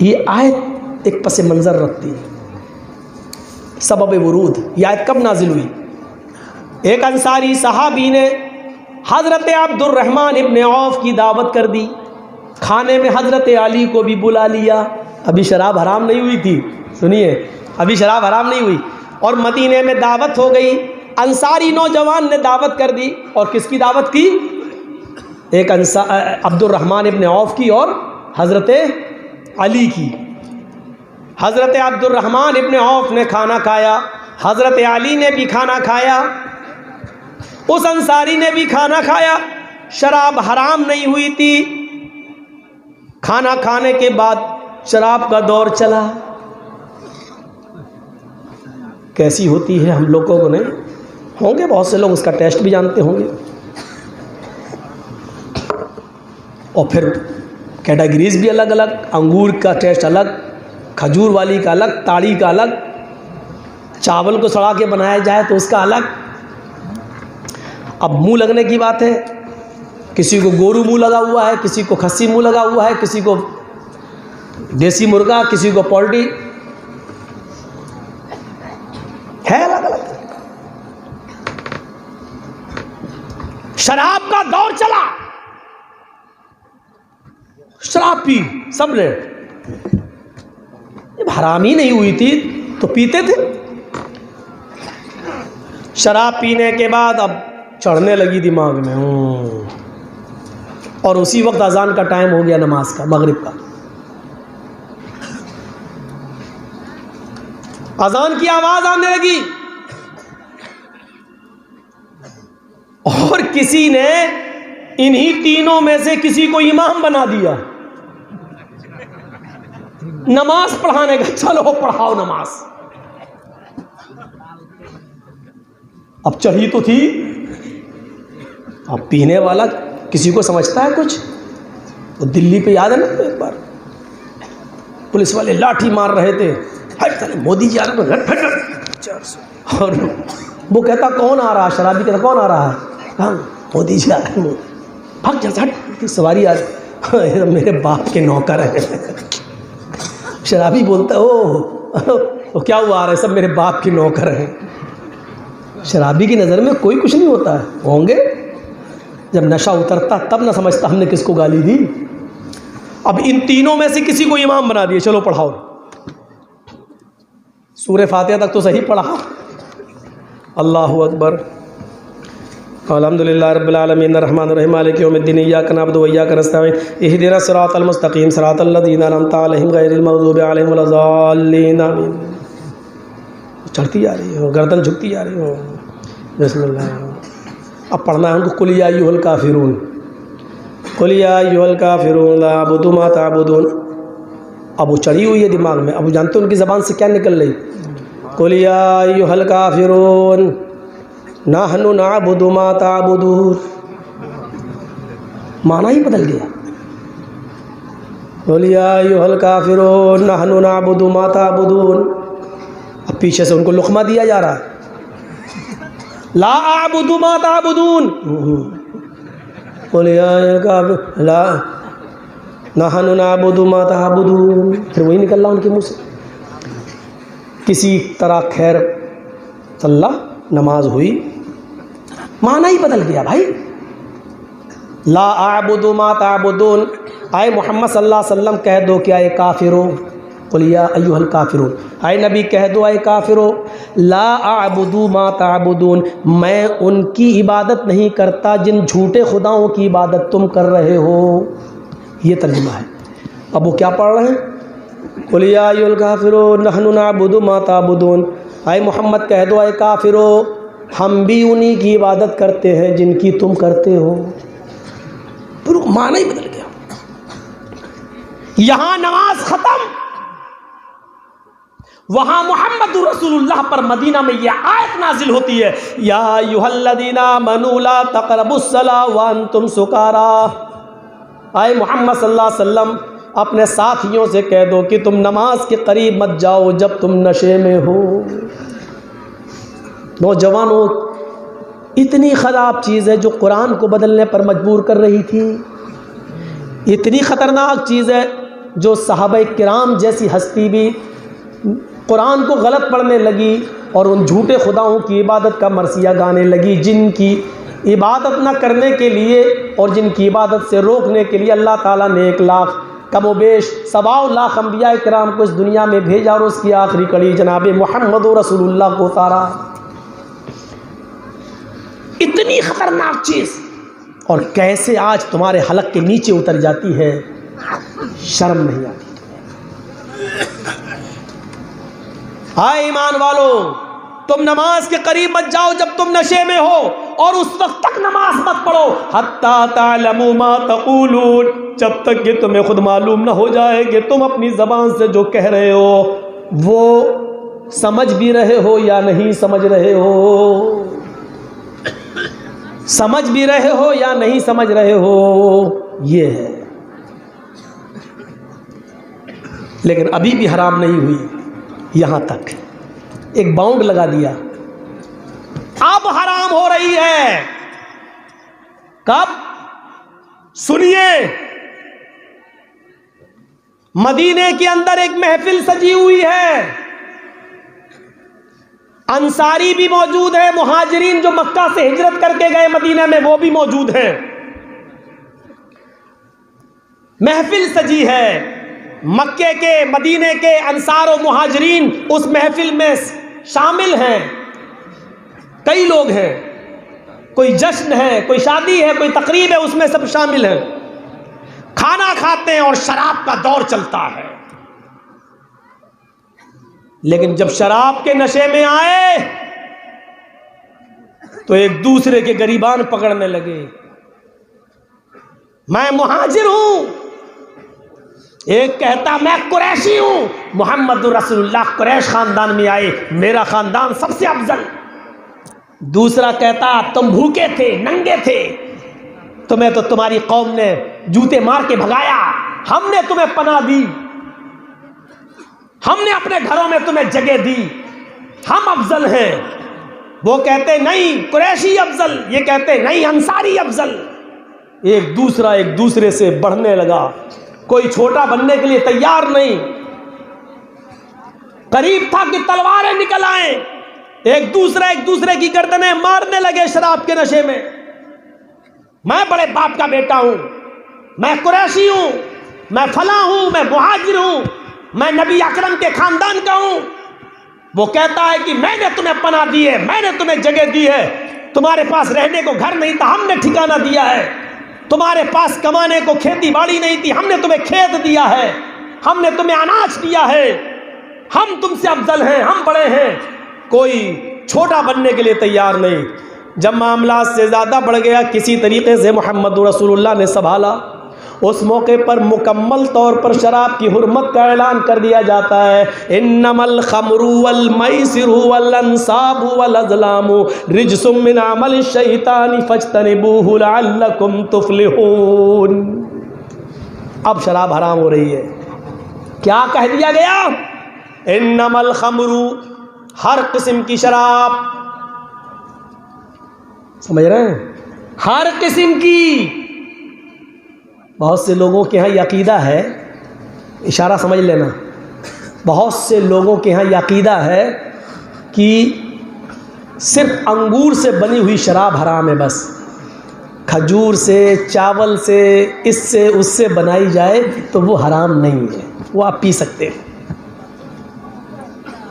یہ آیت ایک پس منظر رکھتی ہے، سبب ورود۔ یہ آیت کب نازل ہوئی؟ ایک انصاری صحابی نے حضرت عبد الرحمن ابن عوف کی دعوت کر دی، کھانے میں حضرت علی کو بھی بلا لیا۔ ابھی شراب حرام نہیں ہوئی تھی، سنیے، ابھی شراب حرام نہیں ہوئی، اور مدینے میں دعوت ہو گئی۔ انصاری نوجوان نے دعوت کر دی، اور کس کی دعوت کی؟ ایک عبد الرحمن ابن عوف کی اور حضرت علی کی۔ حضرت عبد الرحمن ابن عوف نے کھانا کھایا، حضرت علی نے بھی کھانا کھایا، اس انصاری نے بھی کھانا کھایا۔ شراب حرام نہیں ہوئی تھی۔ کھانا کھانے کے بعد شراب کا دور چلا۔ کیسی ہوتی ہے ہم لوگوں کو نہیں ہوں گے، بہت سے لوگ اس کا ٹیسٹ بھی جانتے ہوں گے، اور پھر کیٹیگریز بھی الگ الگ، انگور کا ٹیسٹ الگ، کھجور والی کا الگ، تاڑی کا الگ، چاول کو سڑا کے بنایا جائے تو اس کا الگ۔ اب منہ لگنے کی بات ہے، کسی کو گورو منہ لگا ہوا ہے، کسی کو کھسی منہ لگا ہوا ہے، کسی کو دیسی مرغا، کسی کو پولٹری، ہے الگ الگ۔ شراب کا دور چلا، شراب پی سب نے، جب حرام ہی نہیں ہوئی تھی تو پیتے تھے۔ شراب پینے کے بعد اب چڑھنے لگی دماغ میں، اور اسی وقت اذان کا ٹائم ہو گیا، نماز کا، مغرب کا۔ اذان کی آواز آنے لگی، اور کسی نے انہی تینوں میں سے کسی کو امام بنا دیا نماز پڑھانے کا۔ چلو پڑھاؤ نماز۔ اب چڑھی تو تھی، اب پینے والا کسی کو سمجھتا ہے کچھ؟ وہ دلی پہ یاد ہے نا ایک بار پولیس والے لاٹھی مار رہے تھے، مودی جی آ رہے ہیں، اور وہ کہتا کون آ رہا ہے؟ شرابی کہتا کون آ رہا ہے؟ ہاں مودی جی آ رہے ہیں۔ بھگ جا، ہٹ، سواری آ رہی، میرے باپ کے نوکر ہیں۔ شرابی بولتا او کیا ہوا، آ رہے سب میرے باپ کے نوکر ہیں۔ شرابی کی نظر میں کوئی کچھ نہیں ہوتا ہے، ہوں گے جب نشہ اترتا تب نہ سمجھتا ہم نے کس کو گالی دی۔ اب ان تینوں میں سے کسی کو امام بنا دیے، چلو پڑھاؤ۔ سورہ فاتحہ تک تو صحیح پڑھا، اللہ اکبر، الحمدللہ رب العالمین الرحمن الرحیم مالک یوم الدین ایاک نعبد و ایاک نستعین اہدنا الصراط المستقیم صراط الذین انعمت علیہم غیر المغضوب علیہم ولا الضالین، آمین۔ چڑھتی جا رہی ہو، گردن جھکتی جا رہی ہو، بسم اللہ۔ اب پڑھنا ہے ان کو، قل یا ایھا الکافرون، قل یا ایھا الکافرون لا اعبد ما تعبدون۔ اب وہ چڑھی ہوئی ہے دماغ میں، اب وہ جانتے ہیں ان کی زبان سے کیا نکل رہی، قل یا ایھا الکافرون نحن نعبد ما تعبدون، معنی ہی بدل گیا۔ قل یا ایھا الکافرون نحن نعبد ما تعبدون، اب پیچھے سے ان کو لقمہ دیا جا رہا ہے، لا اعبد ما تعبدون، قل یا ایھا الکافرون لا نحن نعبد ما تعبدون، پھر وہی نکل رہا ان کے منہ سے۔ کسی طرح خیر اللہ نماز ہوئی، معنی ہی بدل گیا بھائی۔ لا اعبد ما تعبدون، آئے محمد صلی اللہ علیہ وسلم کہہ دو کہ اے کافرو، قل یا ایھا الکافرون، اے نبی کہہ دو اے کافرو، لا اعبد ما تعبدون، میں ان کی عبادت نہیں کرتا جن جھوٹے خداؤں کی عبادت تم کر رہے ہو۔ یہ ترجمہ ہے۔ اب وہ کیا پڑھ رہے ہیں؟ قل یا ایھا الکافرون نحن نعبد ما تعبدون، اے محمد کہہ دو اے کافرو، ہم بھی انہی کی عبادت کرتے ہیں جن کی تم کرتے ہو۔ پھر معنی ہی بدل گیا۔ یہاں نماز ختم، وہاں محمد رسول اللہ پر مدینہ میں یہ آیت نازل ہوتی ہے، یا ایھا الذین آمنوا لا تقربوا الصلاۃ وانتم سکارا۔ اے محمد صلی اللہ علیہ وسلم اپنے ساتھیوں سے کہہ دو کہ تم نماز کے قریب مت جاؤ جب تم نشے میں ہو۔ نوجوانوں، اتنی خراب چیز ہے جو قرآن کو بدلنے پر مجبور کر رہی تھی، اتنی خطرناک چیز ہے جو صحابہ کرام جیسی ہستی بھی قرآن کو غلط پڑھنے لگی اور ان جھوٹے خداؤں کی عبادت کا مرثیہ گانے لگی، جن کی عبادت نہ کرنے کے لیے اور جن کی عبادت سے روکنے کے لیے اللہ تعالیٰ نے 1 لاکھ کم و بیش 1.25 لاکھ انبیاء کرام کو اس دنیا میں بھیجا اور اس کی آخری کڑی جناب محمد رسول اللہ کو اتارا۔ اتنی خطرناک چیز، اور کیسے آج تمہارے حلق کے نیچے اتر جاتی ہے، شرم نہیں آتی؟ ہائے ایمان والو، تم نماز کے قریب مت جاؤ جب تم نشے میں ہو، اور اس وقت تک نماز مت پڑھو حتی تعلموا ما تقولون، جب تک کہ تمہیں خود معلوم نہ ہو جائے کہ تم اپنی زبان سے جو کہہ رہے ہو وہ سمجھ بھی رہے ہو یا نہیں سمجھ رہے ہو، سمجھ بھی رہے ہو یا نہیں سمجھ رہے ہو، یہ ہے۔ لیکن ابھی بھی حرام نہیں ہوئی، یہاں تک ایک باؤنڈ لگا دیا، اب حرام ہو رہی ہے۔ کب؟ سنیے، مدینے کے اندر ایک محفل سجی ہوئی ہے، انصاری بھی موجود ہے، مہاجرین جو مکہ سے ہجرت کر کے گئے مدینہ میں وہ بھی موجود ہیں۔ محفل سجی ہے، مکے کے مدینے کے انصار و مہاجرین اس محفل میں شامل ہیں، کئی لوگ ہیں، کوئی جشن ہے، کوئی شادی ہے، کوئی تقریب ہے، اس میں سب شامل ہیں، کھانا کھاتے ہیں اور شراب کا دور چلتا ہے۔ لیکن جب شراب کے نشے میں آئے تو ایک دوسرے کے گریبان پکڑنے لگے، میں مہاجر ہوں، ایک کہتا میں قریشی ہوں، محمد رسول اللہ قریش خاندان میں آئے، میرا خاندان سب سے افضل۔ دوسرا کہتا تم بھوکے تھے، ننگے تھے، تمہیں تو تمہاری قوم نے جوتے مار کے بھگایا، ہم نے تمہیں پناہ دی، ہم نے اپنے گھروں میں تمہیں جگہ دی، ہم افضل ہیں۔ وہ کہتے نہیں قریشی افضل، یہ کہتے نہیں انصاری افضل۔ ایک دوسرے سے بڑھنے لگا، کوئی چھوٹا بننے کے لیے تیار نہیں، قریب تھا کہ تلواریں نکل آئیں، ایک دوسرے کی گردنیں مارنے لگے شراب کے نشے میں۔ میں بڑے باپ کا بیٹا ہوں، میں قریشی ہوں، میں فلاں ہوں، میں مہاجر ہوں، میں نبی اکرم کے خاندان کا ہوں۔ وہ کہتا ہے کہ میں نے تمہیں پناہ دی ہے، میں نے تمہیں جگہ دی ہے، تمہارے پاس رہنے کو گھر نہیں تھا، ہم نے ٹھکانہ دیا ہے، تمہارے پاس کمانے کو کھیتی باڑی نہیں تھی، ہم نے تمہیں کھیت دیا ہے، ہم نے تمہیں اناج دیا ہے، ہم تم سے افضل ہیں، ہم بڑے ہیں۔ کوئی چھوٹا بننے کے لیے تیار نہیں۔ جب معاملات سے زیادہ بڑھ گیا، کسی طریقے سے محمد رسول اللہ نے سنبھالا۔ اس موقع پر مکمل طور پر شراب کی حرمت کا اعلان کر دیا جاتا ہے، انما الخمر والمیسر والانصاب والازلام رجس من عمل الشیطان فاجتنبوه لعلکم تفلحون۔ اب شراب حرام ہو رہی ہے۔ کیا کہہ دیا گیا؟ انما الخمر، ہر قسم کی شراب، سمجھ رہے ہیں؟ ہر قسم کی۔ بہت سے لوگوں کے ہاں یہ عقیدہ ہے، اشارہ سمجھ لینا، بہت سے لوگوں کے ہاں یہ عقیدہ ہے کہ صرف انگور سے بنی ہوئی شراب حرام ہے، بس کھجور سے، چاول سے، اس سے بنائی جائے تو وہ حرام نہیں ہے، وہ آپ پی سکتے ہیں۔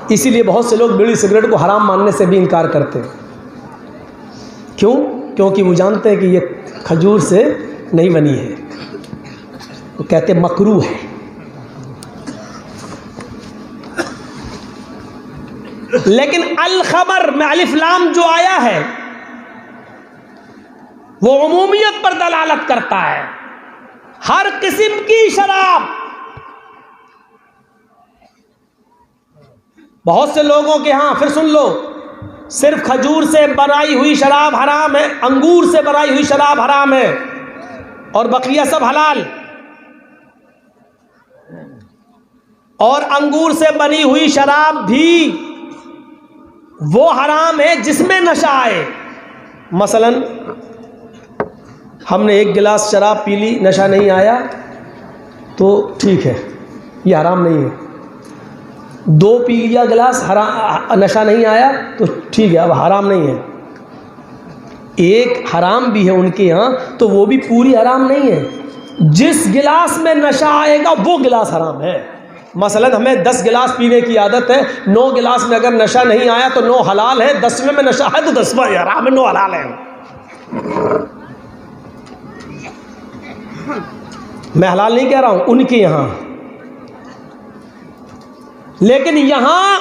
اسی لیے بہت سے لوگ بیڑی سگریٹ کو حرام ماننے سے بھی انکار کرتے ہیں۔ کیوں؟ کیونکہ وہ جانتے ہیں کہ یہ کھجور سے نہیں بنی ہے، وہ کہتے مکروہ ہے۔ لیکن الخمر میں الف لام جو آیا ہے وہ عمومیت پر دلالت کرتا ہے، ہر قسم کی شراب۔ بہت سے لوگوں کے ہاں، پھر سن لو، صرف کھجور سے بنائی ہوئی شراب حرام ہے، انگور سے بنائی ہوئی شراب حرام ہے، اور بقیہ سب حلال. اور انگور سے بنی ہوئی شراب بھی وہ حرام ہے جس میں نشہ آئے. مثلا ہم نے 1 گلاس شراب پی لی، نشہ نہیں آیا تو ٹھیک ہے، یہ حرام نہیں ہے. 2 پی لیا گلاس، نشہ نہیں آیا تو ٹھیک ہے، اب حرام نہیں ہے. ایک حرام بھی ہے ان کے ہاں، تو وہ بھی پوری حرام نہیں ہے. جس گلاس میں نشہ آئے گا وہ گلاس حرام ہے. مثلا ہمیں 10 گلاس پینے کی عادت ہے، 9 گلاس میں اگر نشہ نہیں آیا تو 9 حلال ہے، 10ویں میں نشہ ہے تو 10واں حرام ہے، 9 حلال ہے. میں حلال نہیں کہہ رہا ہوں، ان کے یہاں. لیکن یہاں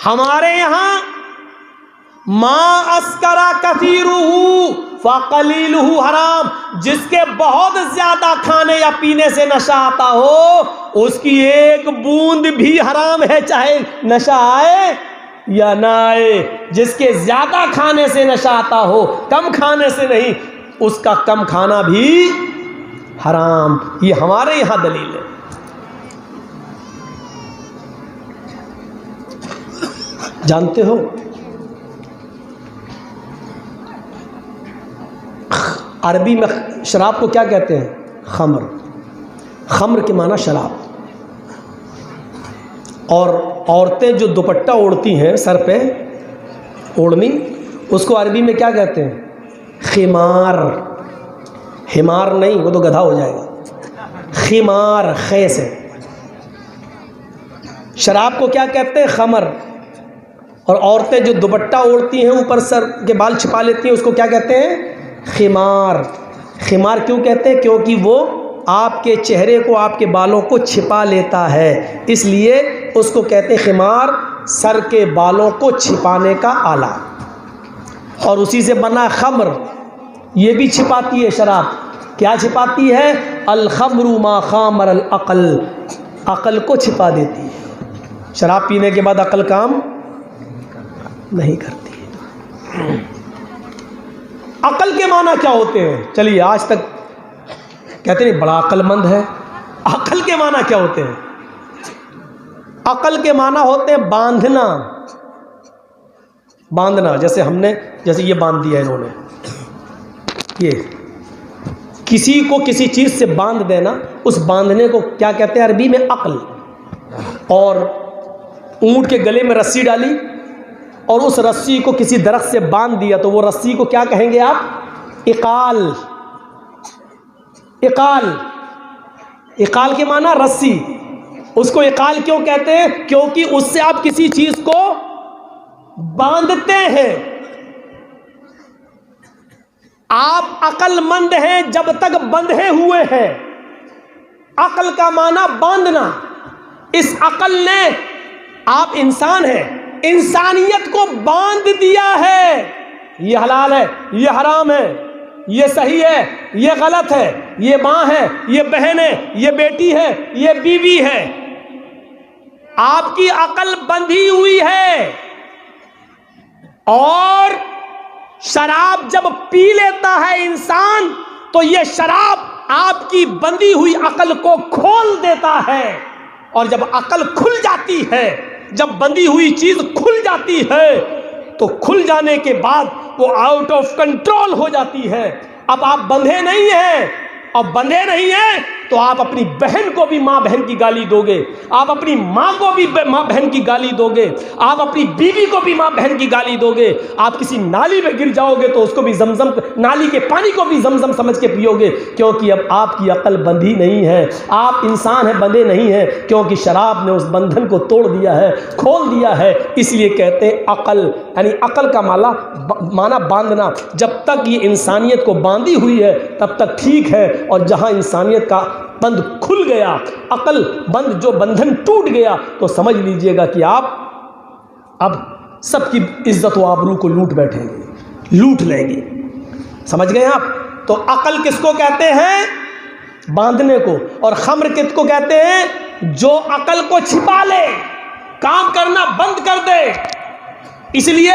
ہمارے یہاں ما اسکرا کثیرہ فقلیلہ حرام، جس کے بہت زیادہ کھانے یا پینے سے نشہ آتا ہو اس کی 1 بوند بھی حرام ہے، چاہے نشہ آئے یا نہ آئے. جس کے زیادہ کھانے سے نشہ آتا ہو، کم کھانے سے نہیں، اس کا کم کھانا بھی حرام. یہ ہمارے یہاں دلیل ہے. جانتے ہو عربی میں شراب کو کیا کہتے ہیں؟ خمر. خمر کے معنی شراب. اور عورتیں جو دوپٹہ اوڑھتی ہیں سر پہ، اوڑھنی، اس کو عربی میں کیا کہتے ہیں؟ خمار. حمار نہیں، وہ تو گدھا ہو جائے گا. خمار، خے سے. شراب کو کیا کہتے ہیں؟ خمر. اور عورتیں جو دوپٹہ اوڑھتی ہیں، اوپر سر کے بال چھپا لیتی ہیں، اس کو کیا کہتے ہیں؟ خمار. خمار کیوں کہتے ہیں؟ کیونکہ وہ آپ کے چہرے کو، آپ کے بالوں کو چھپا لیتا ہے، اس لیے اس کو کہتے ہیں خمار. سر کے بالوں کو چھپانے کا آلہ. اور اسی سے بنا خمر، یہ بھی چھپاتی ہے شراب. کیا چھپاتی ہے؟ الخمر ما خامر العقل، عقل کو چھپا دیتی ہے. شراب پینے کے بعد عقل کام نہیں کرتی ہے. عقل کے معنی کیا ہوتے ہیں؟ چلیے، آج تک کہتے نہیں بڑا عقل مند ہے. عقل کے معنی کیا ہوتے ہیں؟ عقل کے معنی ہوتے ہیں باندھنا. باندھنا، جیسے ہم نے، جیسے یہ باندھ دیا انہوں نے، یہ کسی کو کسی چیز سے باندھ دینا، اس باندھنے کو کیا کہتے ہیں عربی میں؟ عقل. اور اونٹ کے گلے میں رسی ڈالی اور اس رسی کو کسی درخت سے باندھ دیا تو وہ رسی کو کیا کہیں گے آپ؟ اقال. اقال. اقال کے معنی رسی. اس کو اقال کیوں کہتے ہیں؟ کیونکہ اس سے آپ کسی چیز کو باندھتے ہیں. آپ عقل مند ہیں جب تک بندھے ہوئے ہیں. عقل کا معنی باندھنا. اس عقل نے، آپ انسان ہیں، انسانیت کو باندھ دیا ہے. یہ حلال ہے، یہ حرام ہے، یہ صحیح ہے، یہ غلط ہے، یہ ماں ہے، یہ بہن ہے، یہ بیٹی ہے، یہ بیوی ہے. آپ کی عقل بندھی ہوئی ہے. اور شراب جب پی لیتا ہے انسان تو یہ شراب آپ کی بندھی ہوئی عقل کو کھول دیتا ہے. اور جب عقل کھل جاتی ہے، جب بندھی ہوئی چیز کھل جاتی ہے تو کھل جانے کے بعد وہ آؤٹ آف کنٹرول ہو جاتی ہے. اب آپ بندھے نہیں ہیں، اور بندھے نہیں ہیں تو آپ اپنی بہن کو بھی ماں بہن کی گالی دو گے، آپ اپنی ماں کو بھی ماں بہن کی گالی دو گے، آپ اپنی بیوی کو بھی ماں بہن کی گالی دو گے. آپ کسی نالی میں گر جاؤ گے تو اس کو بھی زمزم، نالی کے پانی کو بھی زمزم سمجھ کے پیو گے، کیونکہ اب آپ کی عقل بندھی نہیں ہے. آپ انسان ہیں، بندھے نہیں ہیں، کیونکہ شراب نے اس بندھن کو توڑ دیا ہے، کھول دیا ہے. اس لیے کہتے ہیں عقل، یعنی عقل کا معنی باندھنا. جب تک یہ انسانیت کو باندھی ہوئی ہے تب تک ٹھیک ہے، اور جہاں انسانیت کا بند کھل گیا، عقل بند، جو بندھن ٹوٹ گیا، تو سمجھ لیجئے گا کہ آپ اب سب کی عزت و آبرو کو لوٹ بیٹھیں گے، لوٹ لیں گے. سمجھ گئے آپ؟ تو عقل کس کو کہتے ہیں؟ باندھنے کو. اور خمر کس کو کہتے ہیں؟ جو عقل کو چھپا لے. کام کرنا بند کر دے. اس لیے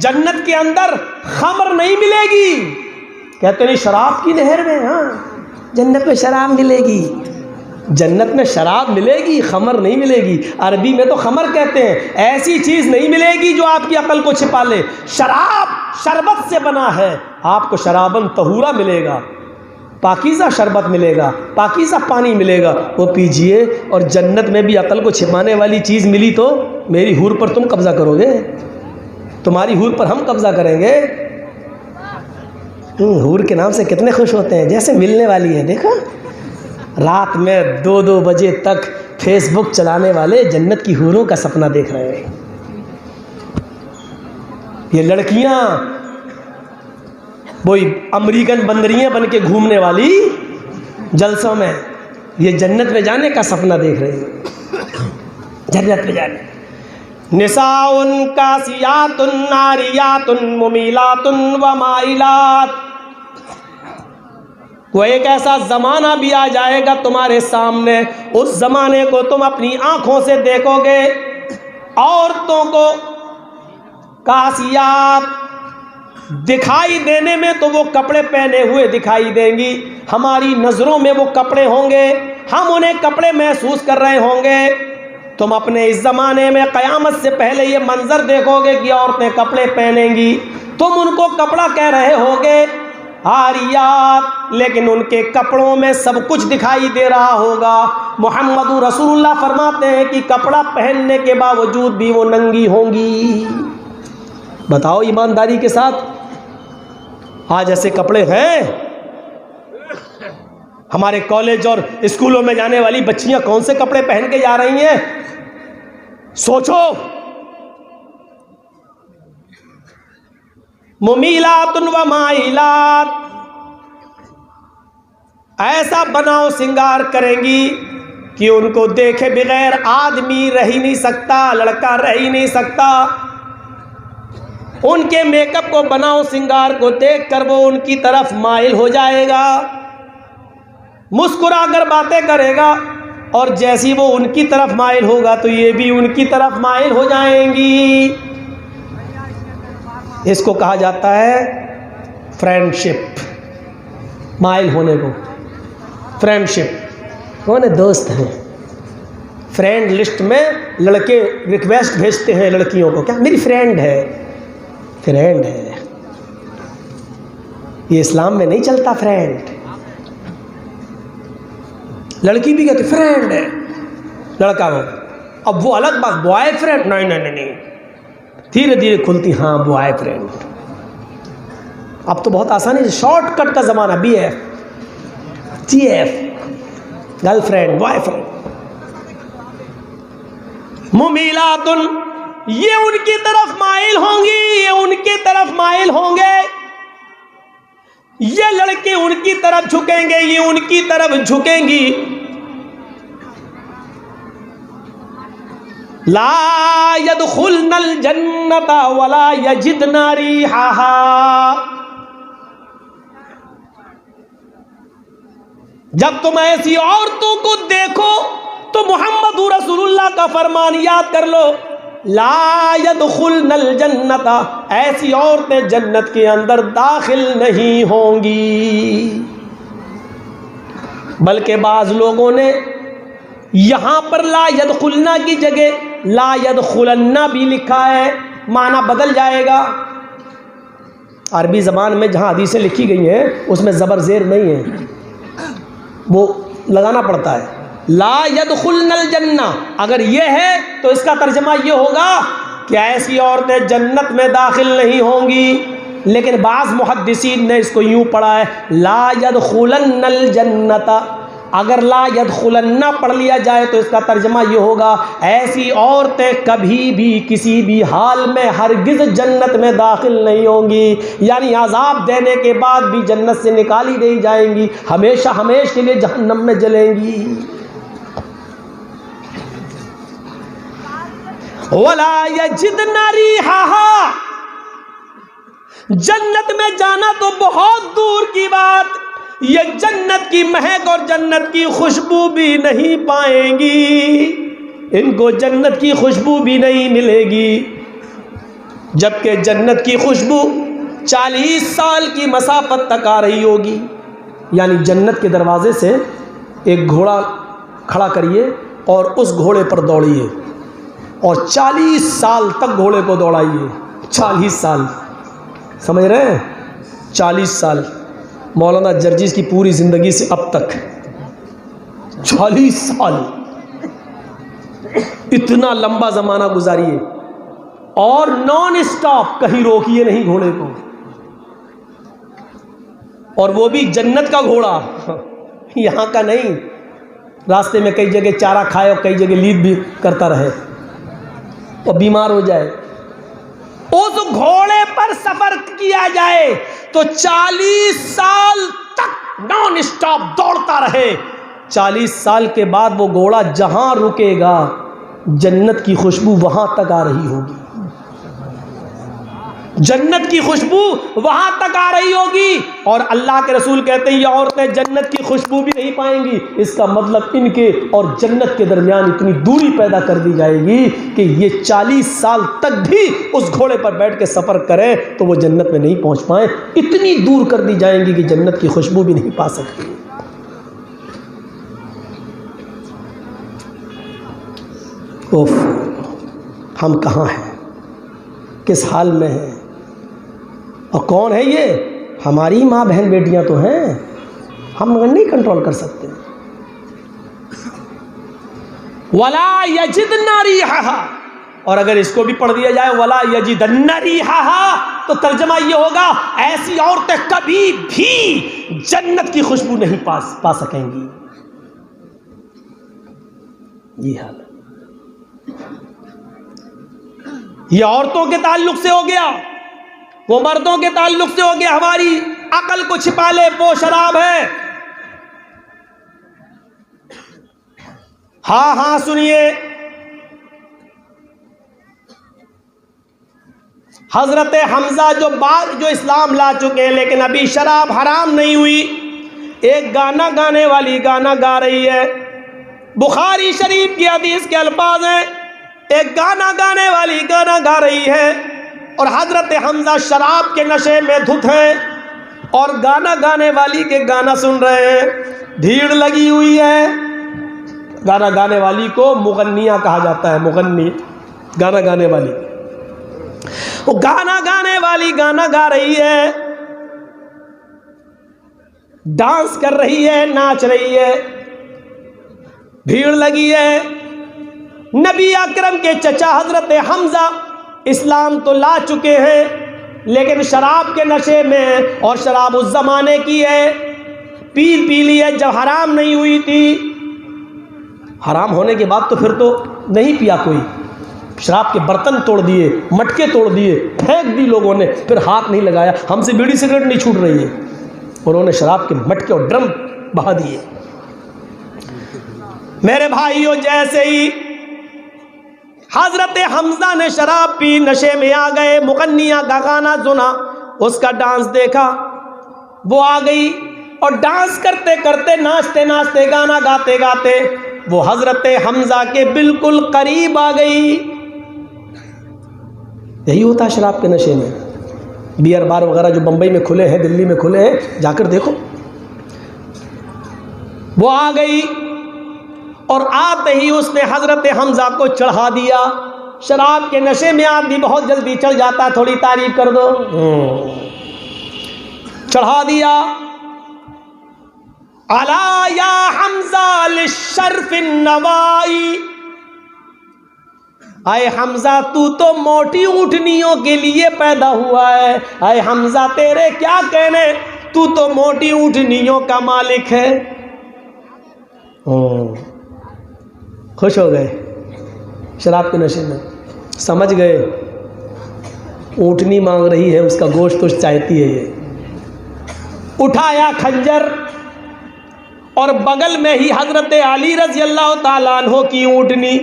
جنت کے اندر خمر نہیں ملے گی. کہتے نہیں شراب کی نہر میں, ہاں جنت میں شراب ملے گی. جنت میں شراب ملے گی, خمر نہیں ملے گی. عربی میں تو خمر کہتے ہیں. ایسی چیز نہیں ملے گی جو آپ کی عقل کو چھپا لے. شراب شربت سے بنا ہے, آپ کو شرابن طہورا ملے گا, پاکیزہ شربت ملے گا, پاکیزہ پانی ملے گا, وہ پیجئے. اور جنت میں بھی عقل کو چھپانے والی چیز ملی تو میری حور پر تم قبضہ کرو گے, تمہاری حور پر ہم قبضہ کریں گے. حور کے نام سے کتنے خوش ہوتے ہیں, جیسے ملنے والی ہے. دیکھا رات میں 2-2 بجے تک فیس بک چلانے والے جنت کی حوروں کا سپنا دیکھ رہے ہیں. یہ لڑکیاں وہی امریکن بندریاں بن کے گھومنے والی جلسوں میں, یہ جنت میں جانے کا سپنا دیکھ رہے ہیں. جنت میں جانے. نساء کاسیات عاریات ممیلات ومائلات. وہ ایک ایسا زمانہ بھی آ جائے گا تمہارے سامنے, اس زمانے کو تم اپنی آنکھوں سے دیکھو گے. عورتوں کو کاسیات دکھائی دینے میں تو وہ کپڑے پہنے ہوئے دکھائی دیں گی, ہماری نظروں میں وہ کپڑے ہوں گے, ہم انہیں کپڑے محسوس کر رہے ہوں گے. تم اپنے اس زمانے میں قیامت سے پہلے یہ منظر دیکھو گے کہ عورتیں کپڑے پہنیں گی, تم ان کو کپڑا کہہ رہے ہوگے عاریات, لیکن ان کے کپڑوں میں سب کچھ دکھائی دے رہا ہوگا. محمد رسول اللہ فرماتے ہیں کہ کپڑا پہننے کے باوجود بھی وہ ننگی ہوں گی. بتاؤ ایمانداری کے ساتھ, آج ایسے کپڑے ہیں؟ ہمارے کالج اور اسکولوں میں جانے والی بچیاں کون سے کپڑے پہن کے جا رہی ہیں؟ سوچو. ممیلات و مائلات, ایسا بناؤ سنگار کریں گی کہ ان کو دیکھے بغیر آدمی رہ ہی نہیں سکتا, لڑکا رہ ہی نہیں سکتا. ان کے میک اپ کو, بناؤ سنگار کو دیکھ کر وہ ان کی طرف مائل ہو جائے گا, مسکرا کر باتیں کرے گا, اور جیسی وہ ان کی طرف مائل ہوگا تو یہ بھی ان کی طرف مائل ہو جائیں گی. اس کو کہا جاتا ہے فرینڈ شپ. مائل ہونے کو فرینڈ شپ. کون ہے؟ دوست ہیں. فرینڈ لسٹ میں لڑکے ریکویسٹ بھیجتے ہیں لڑکیوں کو, کیا میری فرینڈ ہے. فرینڈ ہے, یہ اسلام میں نہیں چلتا فرینڈ. لڑکی بھی کہتی فرینڈ ہے, لڑکا ہو. اب وہ الگ بات, بوائے فرینڈ نہیں نہیں نہیں, دھیرے دھیرے کھلتی, ہاں بوائے فرینڈ. اب تو بہت آسانی سے شارٹ کٹ کا زمانہ, B F G F, girlfriend boyfriend. ممیلات, یہ ان کی طرف مائل ہوں گی, یہ ان کی طرف مائل ہوں گے. یہ لڑکے ان کی طرف جھکیں گے, یہ ان کی طرف جھکیں گی. لا يدخلن الجنت ولا يجدن ريحها. جب تم ایسی عورتوں کو دیکھو تو محمد رسول اللہ کا فرمان یاد کر لو, لا يدخلن الجنت, ایسی عورتیں جنت کے اندر داخل نہیں ہوں گی. بلکہ بعض لوگوں نے یہاں پر لا يدخلن کی جگہ لا يدخلن بھی لکھا ہے, معنی بدل جائے گا. عربی زبان میں جہاں حدیثیں لکھی گئی ہیں اس میں زبر زیر نہیں ہے, وہ لگانا پڑتا ہے. لا يدخلن الجنہ, اگر یہ ہے تو اس کا ترجمہ یہ ہوگا کہ ایسی عورتیں جنت میں داخل نہیں ہوں گی. لیکن بعض محدثین نے اس کو یوں پڑھا ہے لا يدخلن الجنت. اگر لا يدخلن پڑھ لیا جائے تو اس کا ترجمہ یہ ہوگا ایسی عورتیں کبھی بھی کسی بھی حال میں ہرگز جنت میں داخل نہیں ہوں گی, یعنی عذاب دینے کے بعد بھی جنت سے نکالی نہیں جائیں گی, ہمیشہ ہمیشہ کے لیے جہنم میں جلیں گی. وَلَا يَجِدْنَ رِيحَهَا, جنت میں جانا تو بہت دور کی بات, یہ جنت کی مہک اور جنت کی خوشبو بھی نہیں پائیں گی. ان کو جنت کی خوشبو بھی نہیں ملے گی، جبکہ جنت کی خوشبو 40 سال کی مسافت تک آ رہی ہوگی۔ یعنی جنت کے دروازے سے ایک گھوڑا کھڑا کریے اور اس گھوڑے پر دوڑیے اور 40 سال تک گھوڑے کو دوڑائیے۔ 40 سال، سمجھ رہے ہیں؟ 40 سال مولانا جرجیز کی پوری زندگی سے اب تک 40 سال، اتنا لمبا زمانہ گزاریے اور نان اسٹاپ، کہیں روکیے نہیں گھوڑے کو، اور وہ بھی جنت کا گھوڑا، یہاں کا نہیں، راستے میں کئی جگہ چارہ کھائے اور کئی جگہ لیڈ بھی کرتا رہے اور بیمار ہو جائے۔ اس گھوڑے پر سفر کیا جائے تو 40 سال تک نان اسٹاپ دوڑتا رہے۔ 40 سال کے بعد وہ گھوڑا جہاں رکے گا جنت کی خوشبو وہاں تک آ رہی ہوگی، جنت کی خوشبو وہاں تک آ رہی ہوگی۔ اور اللہ کے رسول کہتے ہیں یہ عورتیں جنت کی خوشبو بھی نہیں پائیں گی۔ اس کا مطلب ان کے اور جنت کے درمیان اتنی دوری پیدا کر دی جائے گی کہ یہ 40 سال تک بھی اس گھوڑے پر بیٹھ کے سفر کریں تو وہ جنت میں نہیں پہنچ پائیں، اتنی دور کر دی جائیں گی کہ جنت کی خوشبو بھی نہیں پا سکتی۔ اوف، ہم کہاں ہیں، کس حال میں ہیں، اور کون ہے یہ؟ ہماری ماں بہن بیٹیاں تو ہیں، ہم نہیں کنٹرول کر سکتے۔ وَلَا يَجِدْنَ رِيحَهَا، اور اگر اس کو بھی پڑھ دیا جائے وَلَا يَجِدْنَ رِيحَهَا تو ترجمہ یہ ہوگا ایسی عورتیں کبھی بھی جنت کی خوشبو نہیں پا سکیں گی۔ یہ حال ہے، یہ عورتوں کے تعلق سے ہو گیا، وہ مردوں کے تعلق سے ہو گیا۔ ہماری عقل کو چھپا لے وہ شراب ہے۔ ہاں ہاں سنیے، حضرت حمزہ جو اسلام لا چکے ہیں لیکن ابھی شراب حرام نہیں ہوئی، ایک گانا گانے والی گانا گا رہی ہے، بخاری شریف کی حدیث کے الفاظ ہیں، ایک گانا گانے والی گانا گا رہی ہے اور حضرت حمزہ شراب کے نشے میں دھت ہیں اور گانا گانے والی کے گانا سن رہے ہیں، بھیڑ لگی ہوئی ہے۔ گانا گانے والی کو مغنیہ کہا جاتا ہے، مغنی، گانا گانے والی۔ وہ گانا گانے والی گانا گا رہی ہے، ڈانس کر رہی ہے، ناچ رہی ہے، بھیڑ لگی ہے۔ نبی اکرم کے چچا حضرت حمزہ اسلام تو لا چکے ہیں لیکن شراب کے نشے میں، اور شراب اس زمانے کی ہے، پی لی ہے جب حرام نہیں ہوئی تھی۔ حرام ہونے کے بعد تو پھر تو نہیں پیا کوئی، شراب کے برتن توڑ دیے، مٹکے توڑ دیے، پھینک دی لوگوں نے، پھر ہاتھ نہیں لگایا۔ ہم سے بیڑی سگریٹ نہیں چھوٹ رہی ہے، انہوں نے شراب کے مٹکے اور ڈرم بہا دیے۔ میرے بھائیوں، جیسے ہی حضرت حمزہ نے شراب پی، نشے میں آ گئے، مغنیہ کا گانا سنا، اس کا ڈانس دیکھا، وہ آ گئی اور ڈانس کرتے کرتے، ناچتے ناچتے، گانا گاتے گاتے وہ حضرت حمزہ کے بالکل قریب آ گئی۔ یہی ہوتا ہے شراب کے نشے میں۔ بیئر بار وغیرہ جو بمبئی میں کھلے ہیں، دلی میں کھلے ہیں، جا کر دیکھو۔ وہ آ گئی اور آتے ہی اس نے حضرت حمزہ کو چڑھا دیا۔ شراب کے نشے میں آدمی بہت جلدی چڑھ جاتا ہے، تھوڑی تعریف کر دو، چڑھا دیا۔ الا یا حمزہ للشرف النوائی، اے حمزہ تو تو موٹی اونٹنیوں کے لیے پیدا ہوا ہے، اے حمزہ تیرے کیا کہنے، تو تو موٹی اونٹنیوں کا مالک ہے۔ خوش ہو گئے شراب کے نشے میں، سمجھ گئے اونٹنی مانگ رہی ہے، اس کا گوشت تو چاہتی ہے۔ یہ اٹھایا خنجر اور بغل میں ہی حضرت علی رضی اللہ تعالیٰ عنہ کی اونٹنی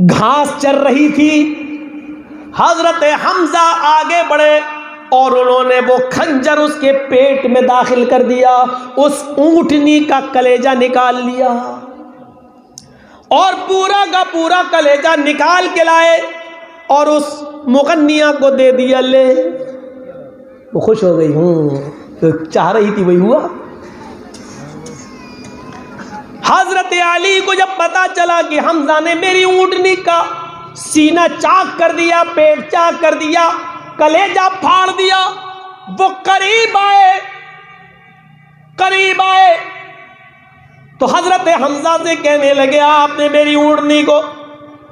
گھاس چر رہی تھی۔ حضرت حمزہ آگے بڑھے اور انہوں نے وہ خنجر اس کے پیٹ میں داخل کر دیا، اس اونٹنی کا کلیجہ نکال لیا اور پورا کا پورا کلیجہ نکال کے لائے اور اس مغنیہ کو دے دیا. لے. وہ خوش ہو گئی. تو چاہ رہی تھی وہی ہوا. حضرت علی کو جب پتا چلا کہ حمزہ نے میری اونٹنی کا سینہ چاک کر دیا، پیٹ چاک کر دیا، کلیجہ پھاڑ دیا، وہ قریب آئے تو حضرت حمزہ سے کہنے لگے آپ نے میری اونٹنی کو،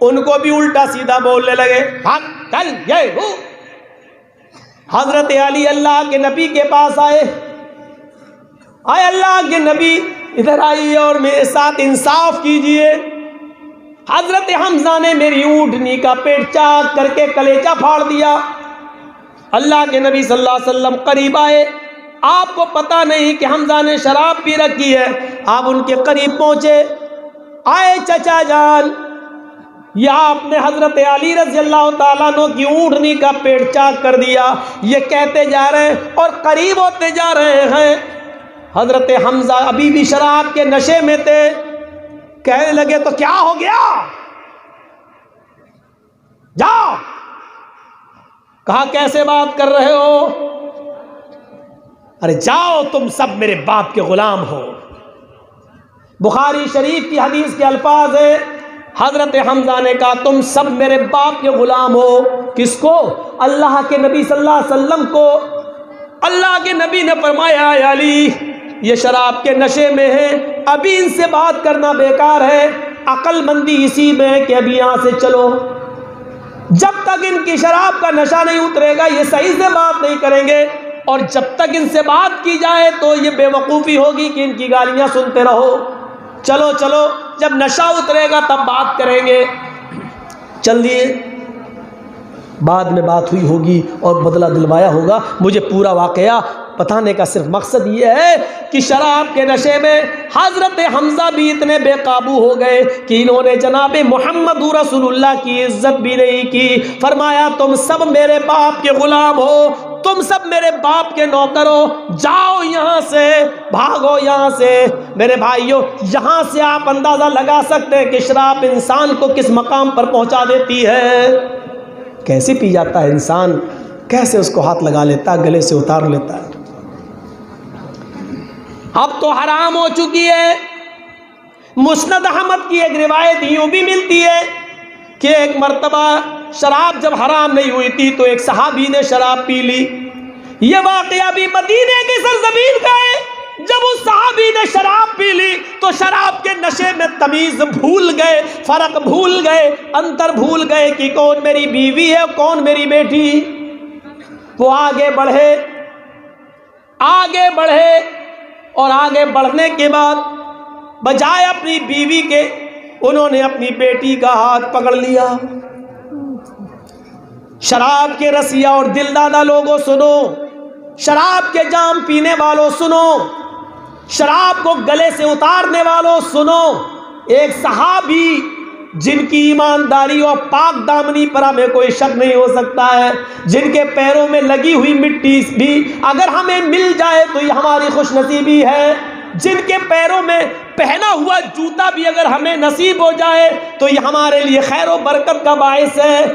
ان کو بھی الٹا سیدھا بولنے لگے بھاگ چل یہ ہو. حضرت علی اللہ کے نبی کے پاس آئے اللہ کے نبی ادھر آئیے اور میرے ساتھ انصاف کیجئے. حضرت حمزہ نے میری اونٹنی کا پیٹ چاک کر کے کلیجہ پھاڑ دیا. اللہ کے نبی صلی اللہ علیہ وسلم قریب آئے. آپ کو پتا نہیں کہ حمزہ نے شراب پی رکھی ہے. آپ ان کے قریب پہنچے. آئے چچا جان، یہ آپ نے حضرت علی رضی اللہ تعالیٰ عنہ کی اونٹنی کا پیٹ چاک کر دیا، یہ کہتے جا رہے ہیں اور قریب ہوتے جا رہے ہیں. حضرت حمزہ ابھی بھی شراب کے نشے میں تھے. کہنے لگے تو کیا ہو گیا، جاؤ. کہا کیسے بات کر رہے ہو؟ ارے جاؤ، تم سب میرے باپ کے غلام ہو. بخاری شریف کی حدیث کے الفاظ ہے، حضرت حمزہ نے کہا تم سب میرے باپ کے غلام ہو. کس کو؟ اللہ کے نبی صلی اللہ علیہ وسلم کو. اللہ کے نبی نے فرمایا اے علی، یہ شراب کے نشے میں ہیں، ابھی ان سے بات کرنا بیکار ہے. عقل مندی اسی میں ہے کہ ابھی یہاں سے چلو. جب تک ان کی شراب کا نشہ نہیں اترے گا یہ صحیح سے بات نہیں کریں گے، اور جب تک ان سے بات کی جائے تو یہ بے وقوفی ہوگی کہ ان کی گالیاں سنتے رہو. چلو چلو، جب نشہ اترے گا تب بات کریں گے. چل دیے. بعد میں بات ہوئی ہوگی اور بدلہ دلوایا ہوگا. مجھے پورا واقعہ بتانے کا صرف مقصد یہ ہے کہ شراب کے نشے میں حضرت حمزہ بھی اتنے بے قابو ہو گئے کہ انہوں نے جناب محمد رسول اللہ کی عزت بھی نہیں کی. فرمایا تم سب میرے باپ کے غلام ہو، تم سب میرے باپ کے نوکر ہو، جاؤ یہاں سے، بھاگو یہاں سے. میرے بھائیوں، یہاں سے آپ اندازہ لگا سکتے ہیں کہ شراب انسان کو کس مقام پر پہنچا دیتی ہے. کیسے پی جاتا ہے انسان، کیسے اس کو ہاتھ لگا لیتا ہے، گلے سے اتار لیتا ہے. اب تو حرام ہو چکی ہے. مسند احمد کی ایک روایت یوں بھی ملتی ہے کہ ایک مرتبہ شراب جب حرام نہیں ہوئی تھی تو ایک صحابی نے شراب پی لی. یہ واقعہ بھی مدینے کی سرزمین کا ہے. جب اس صحابی نے شراب پی لی تو شراب کے نشے میں تمیز بھول گئے، فرق بھول گئے، انتر بھول گئے کہ کون میری بیوی ہے کون میری بیٹی. وہ آگے بڑھے اور آگے بڑھنے کے بعد بجائے اپنی بیوی کے انہوں نے اپنی بیٹی کا ہاتھ پکڑ لیا. شراب کے رسیا اور دل دادا لوگوں سنو، شراب کے جام پینے والوں سنو، شراب کو گلے سے اتارنے والوں سنو. ایک صحابی جن کی ایمانداری اور پاک دامنی پر ہمیں کوئی شک نہیں ہو سکتا ہے، جن کے پیروں میں لگی ہوئی مٹی بھی اگر ہمیں مل جائے تو یہ ہماری خوش نصیبی ہے، جن کے پیروں میں پہنا ہوا جوتا بھی اگر ہمیں نصیب ہو جائے تو یہ ہمارے لیے خیر و برکت کا باعث ہے.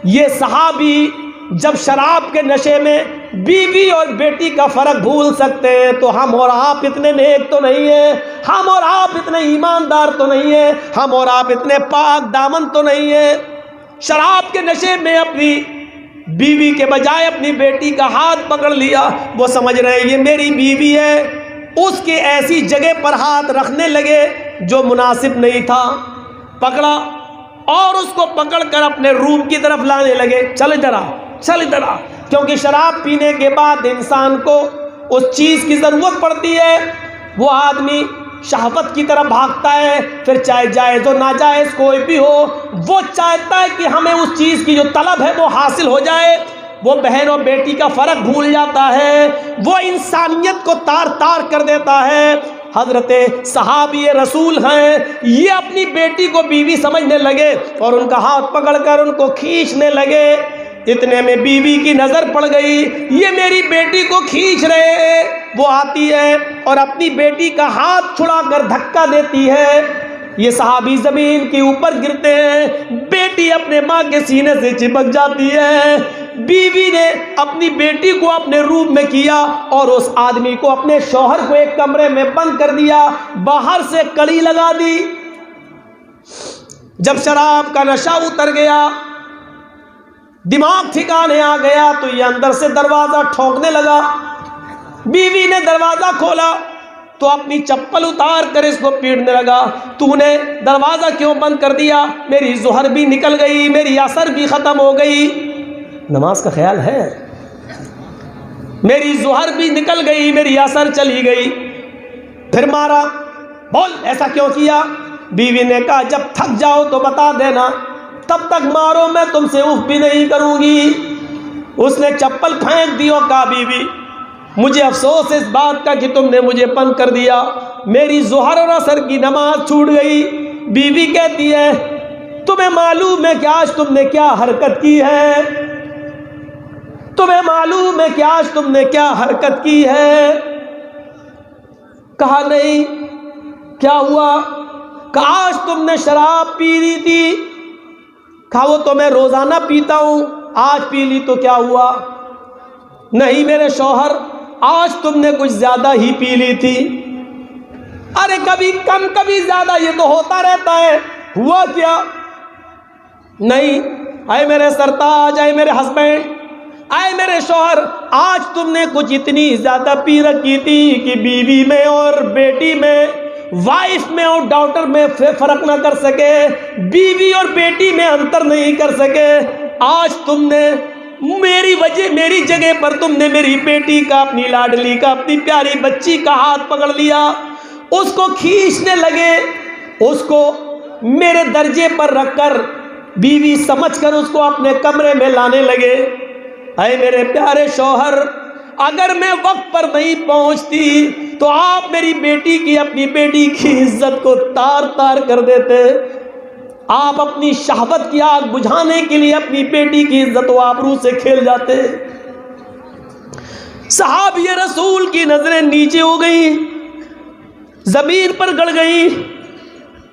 یہ صحابی جب شراب کے نشے میں بیوی اور بیٹی کا فرق بھول سکتے ہیں تو ہم اور آپ اتنے نیک تو نہیں ہیں، ہم اور آپ اتنے ایماندار تو نہیں ہیں، ہم اور آپ اتنے پاک دامن تو نہیں ہیں. شراب کے نشے میں اپنی بیوی کے بجائے اپنی بیٹی کا ہاتھ پکڑ لیا. وہ سمجھ رہے ہیں یہ میری بیوی ہے، اس کے ایسی جگہ پر ہاتھ رکھنے لگے جو مناسب نہیں تھا. پکڑا اور اس کو پکڑ کر اپنے روم کی طرف لانے لگے. چل ادھر آ. کیونکہ شراب پینے کے بعد انسان کو اس چیز کی ضرورت پڑتی ہے. وہ آدمی شہوت کی طرف بھاگتا ہے، پھر چاہے جائز و ناجائز کوئی بھی ہو وہ چاہتا ہے کہ ہمیں اس چیز کی جو طلب ہے وہ حاصل ہو جائے. وہ بہن اور بیٹی کا فرق بھول جاتا ہے، وہ انسانیت کو تار تار کر دیتا ہے. حضرت صحابی رسول ہیں، یہ اپنی بیٹی کو بیوی سمجھنے لگے اور ان کا ہاتھ پکڑ کر ان کو کھینچنے لگے. اتنے میں بیوی کی نظر پڑ گئی، یہ میری بیٹی کو کھینچ رہے ہیں. وہ آتی ہے اور اپنی بیٹی کا ہاتھ چھڑا کر دھکا دیتی ہے. یہ صحابی زمین کے اوپر گرتے ہیں، بیٹی اپنے ماں کے سینے سے چپک جاتی ہے۔ بیوی نے اپنی بیٹی کو اپنے روم میں کیا اور اس آدمی کو، اپنے شوہر کو ایک کمرے میں بند کر دیا، باہر سے کڑی لگا دی۔ جب شراب کا نشہ اتر گیا، دماغ ٹھکانے آ گیا، تو یہ اندر سے دروازہ ٹھونکنے لگا۔ بیوی نے دروازہ کھولا تو اپنی چپل اتار کر اس کو پیٹنے لگا، تو نے دروازہ کیوں بند کر دیا؟ میری ظہر بھی نکل گئی، میری عصر بھی ختم ہو گئی۔ نماز کا خیال ہے؟ میری ظہر بھی نکل گئی، میری عصر چلی گئی۔ پھر مارا، بول ایسا کیوں کیا؟ بیوی نے کہا جب تھک جاؤ تو بتا دینا، تب تک مارو، میں تم سے اف بھی نہیں کروں گی۔ اس نے چپل پھینک دی اور کہا بیوی مجھے افسوس اس بات کا کہ تم نے مجھے بند کر دیا، میری ظہر اور عصر کی نماز چھوٹ گئی۔ بیوی کہتی ہے تمہیں معلوم ہے کہ آج تم نے کیا حرکت کی ہے؟ تمہیں معلوم ہے کہ آج تم نے کیا حرکت کی ہے؟ کہا نہیں۔ کیا ہوا؟ کہا آج تم نے شراب پی لی تھی۔ کہا وہ تو میں روزانہ پیتا ہوں، آج پی لی تو کیا ہوا؟ نہیں میرے شوہر، آج تم نے کچھ زیادہ ہی پی لی تھی۔ ارے کبھی کم کبھی زیادہ، یہ تو ہوتا رہتا ہے، ہوا کیا؟ نہیں۔ اے میرے سرتاج، اے میرے ہسبینڈ، اے میرے شوہر، آج تم نے کچھ اتنی زیادہ پی رکھی تھی کہ بیوی میں اور بیٹی میں، وائف میں اور ڈاٹر میں فرق نہ کر سکے، بیوی اور بیٹی میں انتر نہیں کر سکے۔ آج تم نے میری وجہ، میری جگہ پر تم نے میری بیٹی کا، اپنی لاڈلی کا، اپنی پیاری بچی کا ہاتھ پکڑ لیا، اس کو کھینچنے لگے، اس کو میرے درجے پر رکھ کر بیوی سمجھ کر اس کو اپنے کمرے میں لانے لگے۔ اے میرے پیارے شوہر، اگر میں وقت پر نہیں پہنچتی تو آپ میری بیٹی کی، اپنی بیٹی کی عزت کو تار تار کر دیتے۔ آپ اپنی شہوت کی آگ بجھانے کے لیے اپنی بیٹی کی عزت و آبرو سے کھیل جاتے۔ صحابی رسول کی نظریں نیچے ہو گئیں، زمین پر گڑ گئی،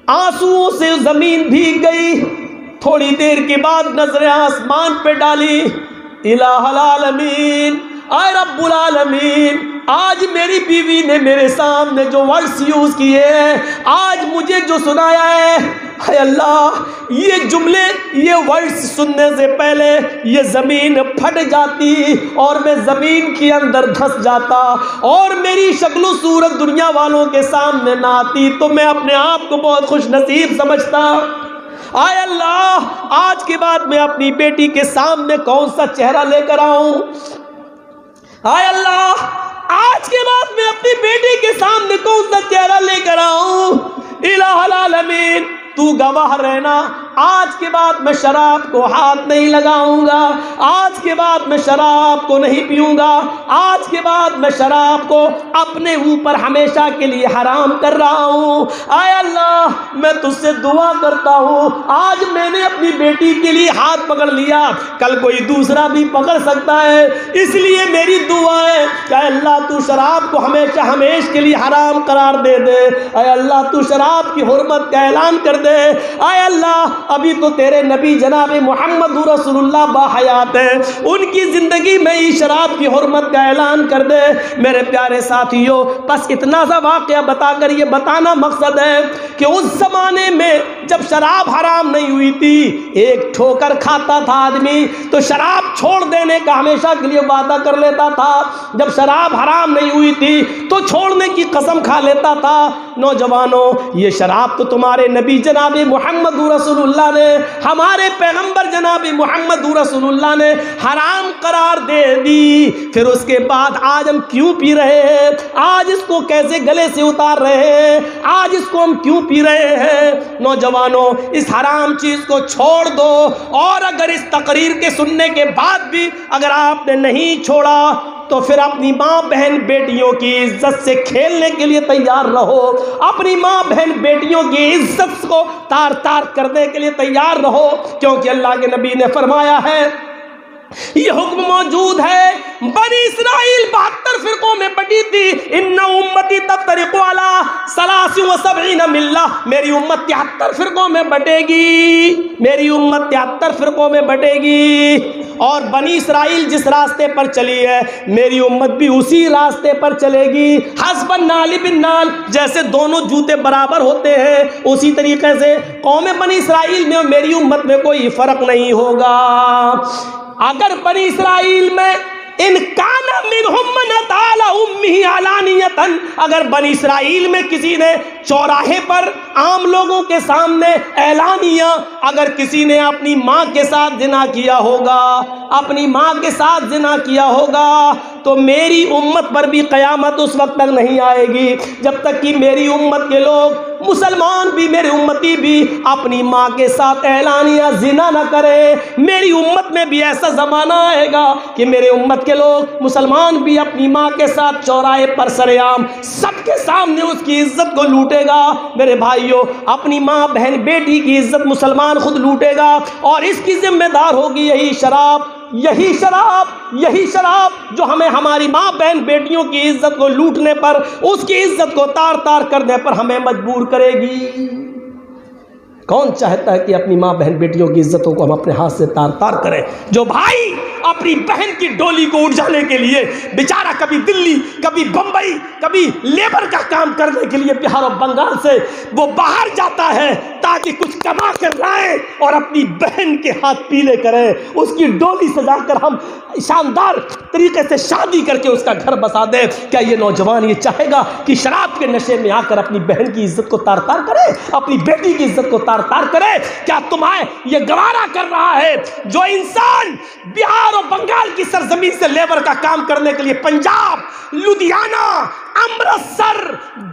آنسوؤں سے زمین بھیگ گئی۔ تھوڑی دیر کے بعد نظریں آسمان پہ ڈالی، الہ العالمین، اے رب العالمین، آج میری بیوی نے میرے سامنے جو ورڈز یوز کیے ہیں، آج مجھے جو سنایا ہے، اے اللہ یہ جملے، یہ ورڈز سننے سے پہلے یہ زمین پھٹ جاتی اور میں زمین کے اندر دھس جاتا اور میری شکل و صورت دنیا والوں کے سامنے نہ آتی تو میں اپنے آپ کو بہت خوش نصیب سمجھتا۔ آئے اللہ، آج کے بعد میں اپنی بیٹی کے سامنے کون سا چہرہ لے کر آؤں؟ آئے اللہ، آج کے بعد میں اپنی بیٹی کے سامنے کون سا چہرہ لے کر آؤں؟ الہ العالمین تو گواہ رہنا، آج کے بعد میں شراب کو ہاتھ نہیں لگاؤں گا، آج کے بعد میں شراب کو نہیں پیوں گا، آج کے بعد میں شراب کو اپنے اوپر ہمیشہ کے لیے حرام کر رہا ہوں۔ اے اللہ، میں تجھ سے دعا کرتا ہوں، آج میں نے اپنی بیٹی کے لیے ہاتھ پکڑ لیا، کل کوئی دوسرا بھی پکڑ سکتا ہے، اس لیے میری دعا ہے کہ اے اللہ تو شراب کو ہمیشہ ہمیش کے لیے حرام قرار دے دے۔ اے اللہ تو شراب کی حرمت کا اعلان کر دے۔ اے اللہ، ابھی تو تیرے نبی جناب محمد رسول اللہ باحیات ہیں، ان کی زندگی میں ہی شراب کی حرمت کا اعلان کر دے۔ میرے پیارے ساتھیوں، بس اتنا سا واقعہ بتا کر یہ بتانا مقصد ہے کہ اس زمانے میں جب شراب حرام نہیں ہوئی تھی، ایک ٹھوکر کھاتا تھا آدمی تو شراب چھوڑ دینے کا ہمیشہ کے لیے وعدہ کر لیتا تھا، جب شراب حرام نہیں ہوئی تھی تو چھوڑنے کی قسم کھا لیتا تھا۔ نوجوانوں، یہ شراب تو تمہارے نبی جناب محمد رسول اللہ نے، ہمارے پیغمبر جناب محمد رسول اللہ نے حرام قرار دے دی، پھر اس کے بعد آج ہم کیوں پی رہے ہیں؟ آج اس کو کیسے گلے سے اتار رہے ہیں؟ آج اس کو ہم کیوں پی رہے ہیں؟ نوجوانوں، اس حرام چیز کو چھوڑ دو، اور اگر اس تقریر کے سننے کے بعد بھی اگر آپ نے نہیں چھوڑا تو پھر اپنی ماں بہن بیٹیوں کی عزت سے کھیلنے کے لیے تیار رہو، اپنی ماں بہن بیٹیوں کی عزت کو تار تار کرنے کے لیے تیار رہو، کیونکہ اللہ کے نبی نے فرمایا ہے، یہ حکم موجود ہے، بنی اسرائیل 72 فرقوں میں بٹی تھی، ان امتی تفترق علی 73 ملہ، میری امت 73 فرقوں میں بٹے گی، میری امت 73 فرقوں میں بٹے گی، اور بنی اسرائیل جس راستے پر چلی ہے میری امت بھی اسی راستے پر چلے گی۔ حسب النعل بالنعل، جیسے دونوں جوتے برابر ہوتے ہیں اسی طریقے سے قوم بنی اسرائیل میں اور میری امت میں کوئی فرق نہیں ہوگا۔ اگر بنی اسرائیل میں ان کان منہم من اتی علی امہ علانیۃ، اگر بنی اسرائیل میں کسی نے چوراہے پر عام لوگوں کے سامنے اعلانیہ اگر کسی نے اپنی ماں کے ساتھ زنا کیا ہوگا، اپنی ماں کے ساتھ زنا کیا ہوگا، تو میری امت پر بھی قیامت اس وقت تک نہیں آئے گی جب تک کہ میری امت کے لوگ مسلمان بھی، میری امتی بھی اپنی ماں کے ساتھ اعلانیہ زنا نہ کرے۔ میری امت میں بھی ایسا زمانہ آئے گا کہ میرے امت کے لوگ مسلمان بھی اپنی ماں کے ساتھ چوراہے پر سرعام سب کے سامنے اس کی عزت کو لوٹے گا۔ میرے بھائیوں، اپنی ماں بہن بیٹی کی عزت مسلمان خود لوٹے گا، اور اس کی ذمہ دار ہوگی یہی شراب، یہی شراب جو ہمیں ہماری ماں بہن بیٹیوں کی عزت کو لوٹنے پر، اس کی عزت کو تار تار کرنے پر ہمیں مجبور کرے گی۔ کون چاہتا ہے کہ اپنی ماں بہن بیٹیوں کی عزتوں کو ہم اپنے ہاتھ سے تار تار کریں؟ جو بھائی اپنی بہن کی ڈولی کو اٹھ جانے کے لیے بیچارہ کبھی دلی، کبھی بمبئی، کبھی لیبر کا کام کرنے کے لیے بہار اور بنگال سے وہ باہر جاتا ہے تاکہ کچھ کما کر لائے اور اپنی بہن کے ہاتھ پیلے کریں، اس کی ڈولی سجا کر ہم شاندار طریقے سے شادی کر کے اس کا گھر بسا دیں، کیا یہ نوجوان یہ چاہے گا کہ شراب کے نشے میں آ کر اپنی بہن کی عزت کو تار تار کرے، اپنی بیٹی کی عزت کو تار تار کرے؟ کیا تمہیں یہ گوارا کر رہا ہے جو انسان بہار اور بنگال کی سرزمین سے لیبر کا کام کرنے کے لیے پنجاب، لدھیانہ، امرتسر،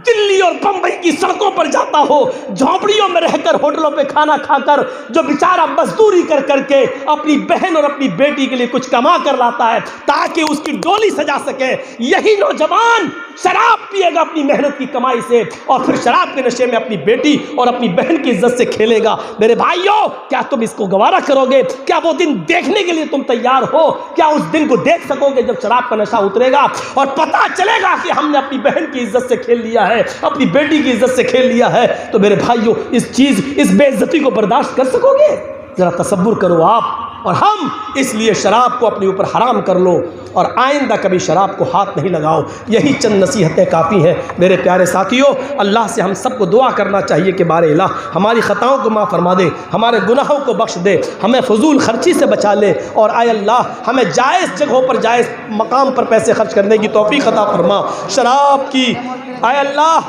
دلی اور بمبئی کی سڑکوں پر جاتا ہو، جھونپڑیوں میں رہ کر ہوٹلوں پہ کھانا کھا کر جو بیچارہ مزدوری کر کر کے اپنی بہن اور اپنی بیٹی کے لیے کچھ کما کر لاتا ہے تاکہ اس کی ڈولی سجا سکے، یہی نوجوان شراب پیے گا اپنی محنت کی کمائی سے اور پھر شراب کے نشے میں اپنی بیٹی اور اپنی بہن کی عزت سے کھیلے گا۔ میرے بھائیوں، کیا تم اس کو گوارا کرو گے؟ کیا وہ دن دیکھنے کے لیے تم تیار ہو؟ کیا اس دن کو دیکھ سکو گے جب شراب کا نشہ اترے گا اور پتہ چلے گا کہ ہم نے اپنی بہن کی عزت سے کھیل لیا ہے، اپنی بیٹی کی عزت سے کھیل لیا ہے؟ تو میرے بھائیوں، اس بے عزتی کو برداشت کر سکو گے؟ ذرا تصور کرو آپ اور ہم۔ اس لیے شراب کو اپنے اوپر حرام کر لو اور آئندہ کبھی شراب کو ہاتھ نہیں لگاؤ۔ یہی چند نصیحتیں کافی ہیں میرے پیارے ساتھیوں۔ اللہ سے ہم سب کو دعا کرنا چاہیے کہ بارے الہ ہماری خطاؤں کو معاف فرما دے، ہمارے گناہوں کو بخش دے، ہمیں فضول خرچی سے بچا لے، اور اے اللہ ہمیں جائز جگہوں پر جائز مقام پر پیسے خرچ کرنے کی توفیق عطا فرما۔ شراب کی اے اللہ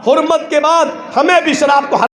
حرمت کے بعد ہمیں بھی شراب کو